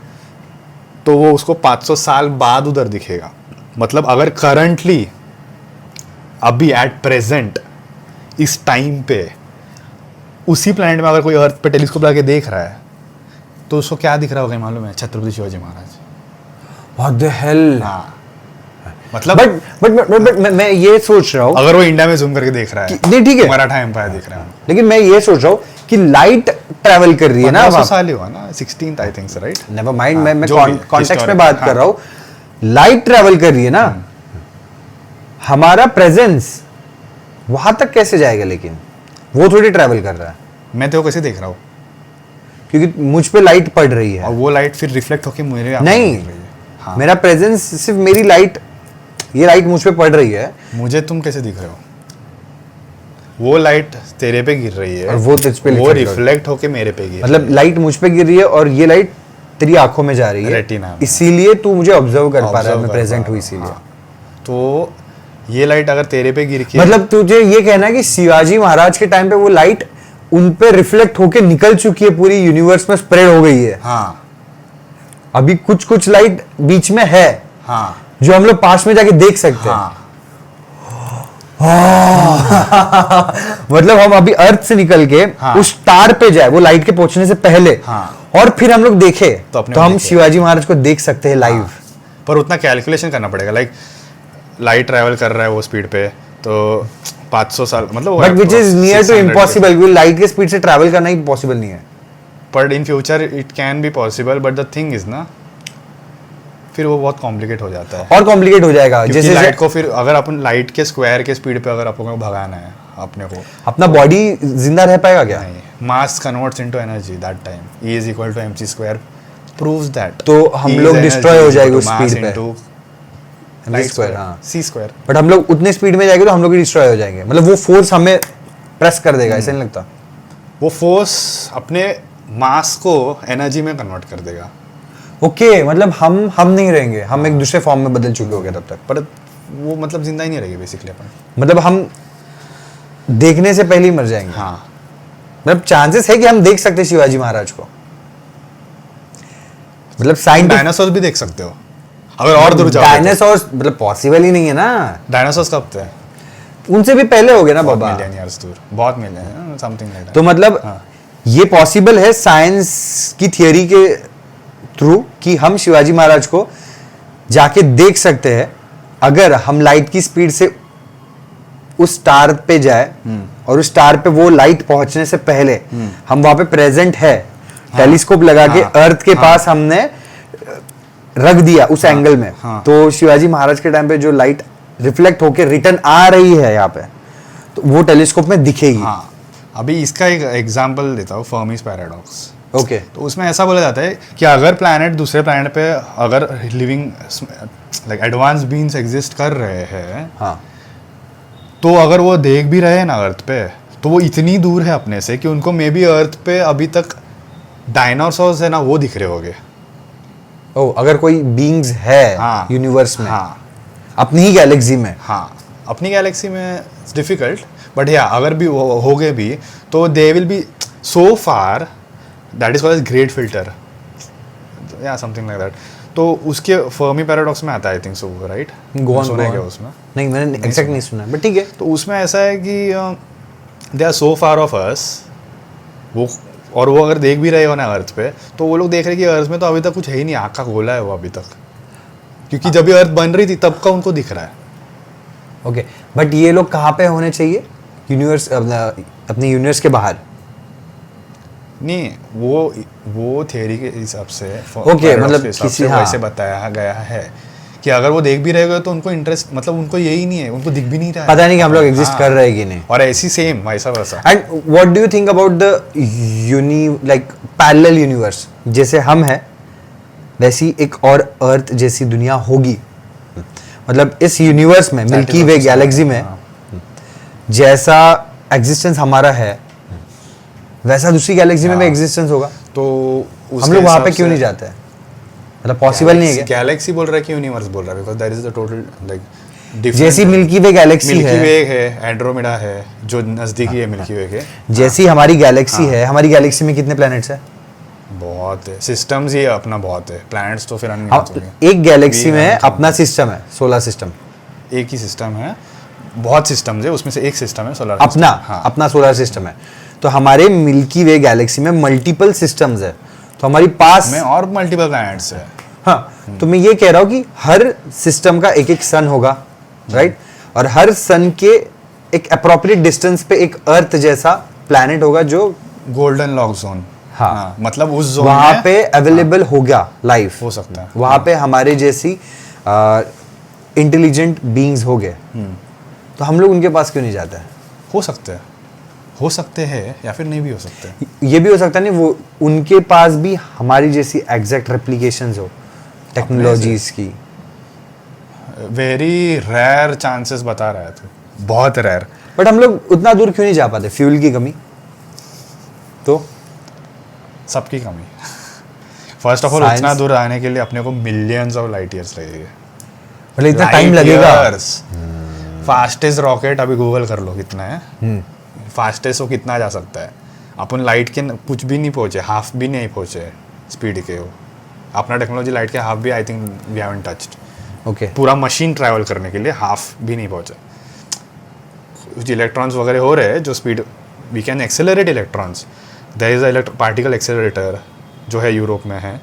तो वो उसको 500 साल बाद उधर दिखेगा. मतलब अगर करंटली अभी एट प्रेजेंट इस टाइम पे उसी प्लैनेट में अगर कोई अर्थ पे टेलीस्कोप लगा के देख रहा है तो उसको क्या दिख रहा होगा मालूम है? Chhatrapati Shivaji Maharaj. What the hell? हाँ. मतलब बट मैं ये सोच रहा हूँ, अगर वो इंडिया में जूम करके देख रहा है, नहीं ठीक है, मराठा एम्पायर दिख रहा है, लेकिन मैं ये सोच रहा हूँ कि लाइट ट्रैवल कर रही है ना. 1500 साल ही हुआ ना, 16th I think, right? Never mind, मैं जो भी, कॉन्टेक्स्ट में historical, बात कर रहा हूँ. लाइट ट्रैवल कर रही है ना, हमारा प्रेजेंस वहां तक कैसे जाएगा? लेकिन वो थोड़ी ट्रैवल कर रहा है. मैं तो कैसे देख रहा हूँ? क्योंकि मुझ पे लाइट पड़ रही है और वो लाइट फिर रिफ्लेक्ट होके मेरे आंखों में नहीं. गिर रही है. हाँ. मेरा प्रेजेंस सिर्फ मेरी लाइट, ये लाइट मुझ पे पड़ रही है. मुझे तुम कैसे दिख रहे हो? वो लाइट तेरे पे गिर रही है और वो तुझ पे वो रिफ्लेक्ट होके मेरे पे गिर. मतलब लाइट मुझ पे गिर रही है और ये लाइट तेरी आंखों में जा रही है, रेटिना में. इसीलिए तू मुझे ऑब्जर्व कर पा रहा है, मैं प्रेजेंट हूँ इसीलिए. तो ये लाइट अगर तेरे पे गिर के, मतलब तुझे ये कहना है कि शिवाजी महाराज के टाइम पे वो लाइट उन पे रिफ्लेक्ट होके निकल चुकी है, पूरी यूनिवर्स में स्प्रेड हो गई है. हाँ, अभी कुछ कुछ लाइट बीच में है हाँ जो हम लोग पास में जाके देख सकते हैं। हाँ मतलब हम अभी अर्थ से निकल के हाँ। उस स्टार पे जाए, वो लाइट के पहुंचने से पहले, हाँ। और फिर हम लोग देखे तो अपने तो को हम देखे। शिवाजी महाराज को देख सकते हैं लाइव। पर उतना कैलकुलेशन करना पड़ेगा, लाइक लाइट ट्रैवल कर रहा है वो स्पीड पे, तो 500 साल मतलब but which is near to impossible, क्योंकि लाइट के स्पीड से ट्रैवल करना ही पॉसिबल नहीं है। But in future it can be possible, but the thing is ना, फिर वो बहुत कॉम्प्लिकेट हो जाता है। और कॉम्प्लिकेट हो जाएगा, क्योंकि जैसे लाइट को फिर अगर अपन लाइट के स्क्वायर के स्पीड पे अगर अपने को भगाना है अपने को, अपना बॉडी जिंदा रह पाएगा क्या? नहीं, mass converts into energy that time, E is equal to mc square proves that। तो हम लोग डिस्ट्रॉय हो जाएंगे उस स्पीड पे, लाइट square, स्क्वायर हाँ। c square. बट हम लोग उतने स्पीड में जाएंगे तो हम लोग डिस्ट्रॉय हो जाएंगे, मतलब वो फोर्स हमें प्रेस कर देगा, ऐसा नहीं लगता? वो फोर्स अपने मास को एनर्जी में कन्वर्ट कर देगा। ओके मतलब हम नहीं रहेंगे, हम एक दूसरे फॉर्म में बदल चुके होंगे तब तक। पर वो मतलब जिंदा ही नहीं रहेगी बेसिकली अपन। मतलब हम देखने से पहले ही मर जाएंगे। हाँ मतलब चांसेस है कि हम देख सकते हैं शिवाजी महाराज को, मतलब साइंटिफिक डायनासोर भी देख सकते हो अगर और दूर जाओ। डायनासोर्स मतलब पॉसिबल ही नहीं है ना, डायनासोर्स कब थे? उनसे भी पहले हो गए ना बहुत बाबा। मिलियन ईयर्स दूर, बहुत मिलियन समथिंग लाइक दैट। तो मतलब हाँ। ये पॉसिबल है साइंस की थियरी के थ्रू कि हम शिवाजी महाराज को जाके देख सकते हैं, अगर हम लाइट की स्पीड से उस स्टार पे जाए और उस स्टार पे वो लाइट पहुंचने से पहले हम वहां पे प्रेजेंट है, टेलीस्कोप लगा के अर्थ के पास हमने रख दिया उस एंगल में, तो शिवाजी महाराज के टाइम पे जो लाइट रिफ्लेक्ट होके रिटर्न आ रही है यहाँ पे, तो वो टेलीस्कोप में दिखेगी। हाँ अभी इसका एक एग्जांपल देता हूँ, फर्मीज पैराडॉक्स। ओके तो उसमें ऐसा बोला जाता है कि अगर प्लैनेट दूसरे प्लैनेट पे अगर living like advance beings exist कर रहे हैं, हाँ तो अगर वो देख भी रहे हैं ना अर्थ पे, तो वो इतनी दूर है अपने से कि उनको मे बी अर्थ पे अभी तक डायनासोर्स है ना वो दिख रहे होंगे। ओ अगर कोई बीइंग्स है हाँ। यूनिवर्स में, हाँ अपनी ही गैलेक्सी में। हाँ अपनी गैलेक्सी में डिफिकल्ट, बट या अगर भी हो गए भी तो they will be so far, that is called as great filter या समथिंग लाइक दैट। तो उसके फर्मी पैराडॉक्स में आता है आई थिंक सो, राइट? सुना है क्या उसमें? नहीं मैंने एग्जैक्ट नहीं सुना, बट ठीक है। तो उसमें ऐसा है कि they are so far of us, वो और वो अगर देख भी रहे हो ना अर्थ पे, तो वो लोग देख रहे हैं कि अर्थ में तो अभी तक कुछ है ही नहीं, आग का गोला है वो अभी तक, क्योंकि जब ये अर्थ बन रही थी तब का उनको दिख रहा है। ओके बट ये लोग कहाँ पे होने चाहिए? यूनिवर्स अपने यूनिवर्स के बाहर? नहीं वो थियरी के हिसाब से Okay, मतलब हिसाब किसी से हाँ। वैसे बताया गया है कि अगर वो देख भी रहेगा तो उनको इंटरेस्ट मतलब उनको यही नहीं है, उनको दिख भी नहीं रहा है, पता नहीं कि हम लोग एग्जिस्ट हाँ। कर रहे हैं कि नहीं। और ऐसी सेम वैसा वैसा। And what do you think about the like parallel universe? जैसे हम है वैसी एक और अर्थ जैसी दुनिया होगी, मतलब इस यूनिवर्स में मिल्की वे गैलेक्सी में जैसा एग्जिस्टेंस हमारा है वैसा दूसरी गैलेक्सी में भी एग्जिस्टेंस होगा। तो हम लोग वहां पे क्यों नहीं जाते हैं? मतलब पॉसिबल नहीं है क्या? गैलेक्सी बोल रहा है कि यूनिवर्स बोल रहा है, because that is the total like जैसी मिल्की वे गैलेक्सी मिल्की है, वे है, एंड्रोमेडा है जो नजदीकी है मिल्की वे के, जैसी हमारी गैलेक्सी है, हमारी गैलेक्सी में कितने प्लैनेट्स हैं? बहुत है, सिस्टम्स ही अपना बहुत है, प्लैनेट्स तो फिर हाँ, अनगिनत होंगे। एक गैलेक्सी We में haven't अपना सिस्टम है, सोलर सिस्टम। एक ही सिस्टम है, बहुत सिस्टम्स है, उसमें से एक सिस्टम है सोलर अपना हाँ। अपना सोलर सिस्टम है, तो हमारे मिल्की वे गैलेक्सी में मल्टीपल सिस्टम्स है, तो हमारी पास में और मल्टीपल प्लैनेट्स है। हाँ तो मैं ये कह रहा हूँ कि हर सिस्टम का एक एक सन होगा, राइट? और हर सन के एक अप्रोप्रिएट डिस्टेंस पे एक अर्थ जैसा प्लैनेट होगा जो गोल्डन लॉक जोन, हाँ। मतलब उस जोन वहां में पे अवेलेबल होगा लाइफ, हो सकता है, वहां पे हमारे जैसी इंटेलिजेंट बीइंग्स हो गए, तो हम लोग उनके पास क्यों नहीं जाते हैं? हो सकते हैं या फिर नहीं भी हो सकते। ये भी हो सकता नहीं वो उनके पास भी हमारी जैसी एग्जैक्ट रेप्लिकेशंस हो टेक्नोलॉजीज की। वेरी रेयर चांसेस बता रहा है, तो बहुत रेयर। बट हम लोग उतना दूर क्यों नहीं जा पाते? फ्यूल की कमी? तो सबकी कमी। फर्स्ट ऑफ ऑल Science- उतना दूर आने के लिए अपने को मिलियंस ऑफ लाइट ईयर्स लगेंगे, मतलब इतना टाइम लगेगा? फास्टेस्ट रॉकेट अभी गूगल कर लो कितना है, फास्टेस्ट वो कितना जा सकता है। अपन लाइट के कुछ भी नहीं पहुंचे, हाफ भी नहीं पहुंचे स्पीड के वो, अपना टेक्नोलॉजी लाइट के हाफ भी I think we haven't touched. Okay. पूरा मशीन ट्रैवल करने के लिए हाफ भी नहीं पहुंचा. कुछ इलेक्ट्रॉन्स वगैरह हो रहे हैं जो speed we can accelerate electrons. There is a particle accelerator जो है यूरोप में है,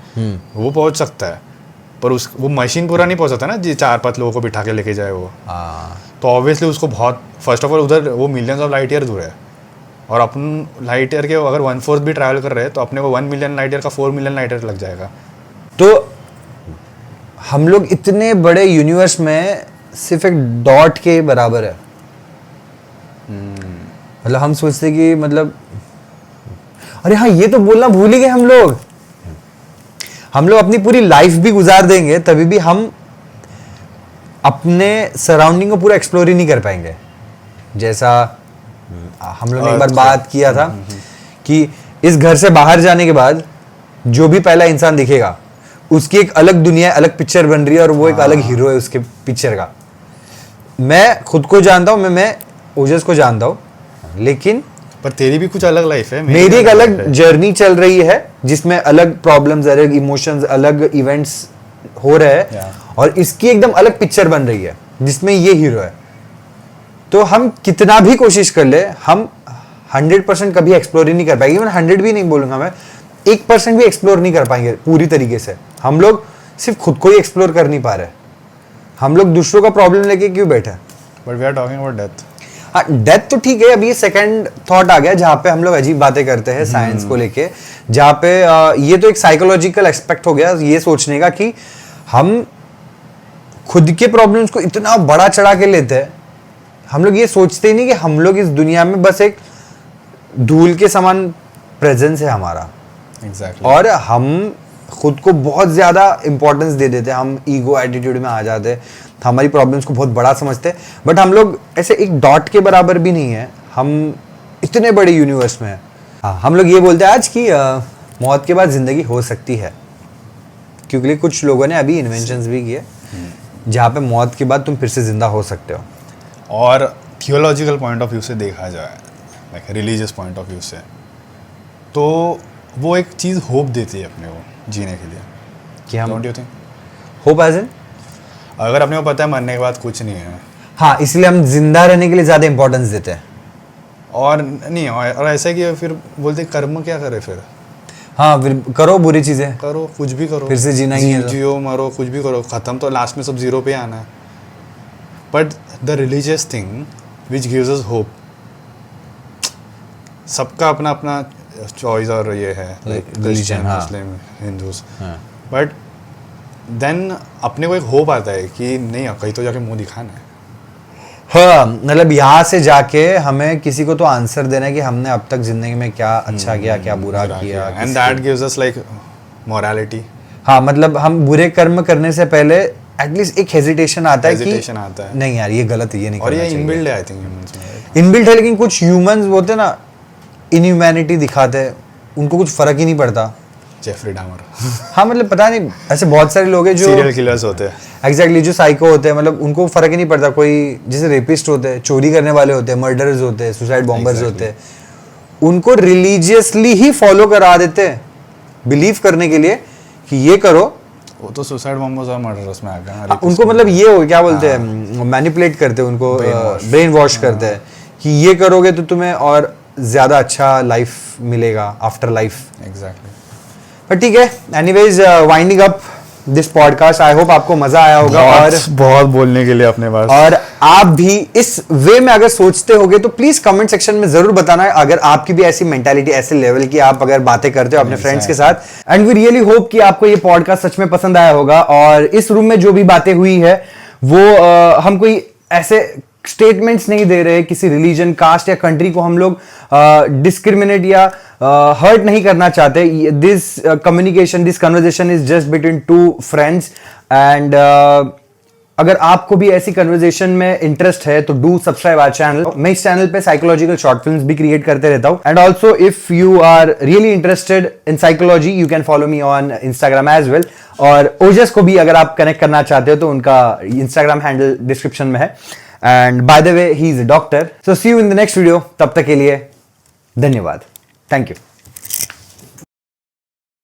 वो पहुंच सकता है, पर उस वो मशीन पूरा नहीं पहुंच सकता ना जी 4-5 लोगों को बिठा के लेके जाए वो. तो ऑब्वियसली उसको बहुत, फर्स्ट ऑफ ऑल उधर वो मिलियंस ऑफ लाइट ईयर दूर है, और अपन लाइट ईयर के अगर 1/4 भी ट्रैवल कर रहे हैं तो अपने को 1 मिलियन लाइट ईयर का 4 मिलियन लाइट ईयर लग जाएगा. तो हम लोग इतने बड़े यूनिवर्स में सिर्फ एक डॉट के बराबर है. मतलब हम सोचते कि मतलब, अरे हाँ ये तो बोलना भूल ही गए हम लोग अपनी पूरी लाइफ भी गुजार देंगे तभी भी हम अपने सराउंडिंग को पूरा एक्सप्लोर ही नहीं कर पाएंगे. जैसा हम लोग ने एक बार बात किया था कि इस घर से बाहर जाने के बाद जो भी पहला इंसान दिखेगा उसकी एक अलग दुनिया, अलग पिक्चर बन रही है, और वो एक अलग हीरो है उसके पिक्चर का. मैं खुद को जानता हूँ, मैं ओजस को जानता हूँ, लेकिन पर तेरी भी कुछ अलग लाइफ है, मेरी एक अलग जर्नी चल रही है जिसमें अलग प्रॉब्लम्स, अलग इमोशंस, अलग इवेंट्स हो रहे हैं, और इसकी एकदम अलग पिक्चर बन रही है जिसमें ये हीरो है. तो हम कितना भी कोशिश कर ले, हम 100% कभी एक्सप्लोर ही नहीं कर पाएंगे. मैं 100 भी नहीं बोलूंगा, मैं 1% भी एक्सप्लोर नहीं कर पाएंगे पूरी तरीके से. हम लोग सिर्फ खुद को ही एक्सप्लोर कर नहीं पा रहे. हम लोग दूसरों का प्रॉब्लम लेके क्यों बैठे. But we are talking about death. हाँ, डेथ तो ठीक है. अभी ये सेकंड थॉट आ गया जहाँ पे हम लोग अजीब बातें करते हैं साइंस को लेके, जहाँ पे ये तो एक साइकोलॉजिकल एस्पेक्ट हो गया ये सोचने का कि हम खुद के प्रॉब्लम्स को इतना बड़ा चढ़ा के लेते हैं. हम लोग ये सोचते ही नहीं कि हम लोग इस दुनिया में बस एक धूल के समान प्रेजेंस है हमारा. Exactly. और हम खुद को बहुत ज़्यादा इंपॉर्टेंस दे देते हैं. हम ईगो एटीट्यूड में आ जाते हैं, हमारी प्रॉब्लम्स को बहुत बड़ा समझते हैं. बट हम लोग ऐसे एक डॉट के बराबर भी नहीं है, हम इतने बड़े यूनिवर्स में हैं. हाँ, हम लोग ये बोलते हैं आज कि मौत के बाद ज़िंदगी हो सकती है, क्योंकि कुछ लोगों ने अभी इन्वेंशंस भी किए जहाँ पे मौत के बाद तुम फिर से ज़िंदा हो सकते हो. और थियोलॉजिकल पॉइंट ऑफ व्यू से देखा जाए, like religious point of view से, तो वो एक चीज़ होप देती है अपने को जीने के लिए. कि हम don't you think? Hope as in, अगर अपने को पता है मरने के बाद कुछ नहीं है, हाँ, इसलिए हम जिंदा रहने के लिए ज़्यादा इंपॉर्टेंस देते हैं. और नहीं, और ऐसा कि फिर बोलते कर्म क्या करे, फिर हाँ, फिर करो बुरी चीज़ें, करो, कुछ भी करो, फिर से जीना ही है. जियो मरो, कुछ भी करो, ख़त्म तो लास्ट में सब जीरो पे आना है. But the religious thing which gives us hope, सबका अपना अपना चॉइस और ये है, like Christian, Muslim, Hindus. But then अपने को एक होप आता है कि नहीं, कहीं तो जाके मुंह दिखाना है. हाँ, मतलब यहाँ से जाके हमें किसी को तो आंसर देना है कि हमने अब तक जिंदगी में क्या अच्छा किया, क्या बुरा किया. And that gives us like morality. हाँ, मतलब हम बुरे कर्म करने से पहले एटलीस्ट एक हेजिटेशन आता है कि नहीं यार ये गलत है, ये नहीं करना चाहिए. और ये इनबिल्ट है आई थिंक ह्यूमंस में. इनबिल्ट है, लेकिन कुछ ह्यूमंस होते हैं ना, इनह्यूमैनिटी दिखाते हैं, उनको कुछ फर्क ही नहीं पड़ता. जेफरी डामर. हाँ, मतलब पता नहीं, ऐसे बहुत सारे लोग हैं जो सीरियल किलर्स होते हैं. एग्जैक्टली, जो साइको होते हैं, मतलब उनको फर्क ही नहीं पड़ता. कोई जैसे रेपिस्ट होते हैं, चोरी करने वाले होते हैं, मर्डरर्स होते हैं, सुसाइड बॉम्बर्स होते हैं, उनको रिलीजियसली ही फॉलो करा देते हैं बिलीव करने के लिए कि ये करो. वो तो सुसाइड बॉम्बर्स और मर्डरर्स में आ गया. उनको मतलब ये हो क्या बोलते हैं, मैनिपुलेट करते हैं उनको, ब्रेन वॉश करते हैं कि ये करोगे तो तुम्हें और ज्यादा अच्छा लाइफ मिलेगा आफ्टर लाइफ. एग्जैक्टली. पर ठीक है, anyways winding up this podcast, I hope आपको मजा आया होगा. और बहुत बोलने के लिए अपने पास, और आप भी इस वे में अगर सोचते होगे तो प्लीज कमेंट सेक्शन में जरूर बताना अगर आपकी भी ऐसी मेंटालिटी, ऐसे लेवल की आप अगर बातें करते हो अपने फ्रेंड्स के साथ. एंड वी रियली होप कि आपको ये पॉडकास्ट सच में पसंद आया होगा. और इस रूम में जो भी बातें हुई है वो हम कोई ऐसे स्टेटमेंट्स नहीं दे रहे किसी रिलीजन, कास्ट या कंट्री को हम लोग डिस्क्रिमिनेट या हर्ट नहीं करना चाहते. This communication, this conversation is just between two friends. And अगर आपको भी ऐसी कन्वर्सेशन में इंटरेस्ट है तो डू सब्सक्राइब आवर चैनल. मैं इस चैनल पे साइकोलॉजिकल शॉर्ट फिल्म्स भी क्रिएट करते रहता हूँ. And also if you are really interested in psychology you can follow me on Instagram as well. और ओजस को भी अगर आप कनेक्ट करना चाहते हो तो उनका इंस्टाग्राम हैंडल डिस्क्रिप्शन में है. And by the way, he is a doctor. So see you in the next video. तब तक के लिए धन्यवाद. Thank you.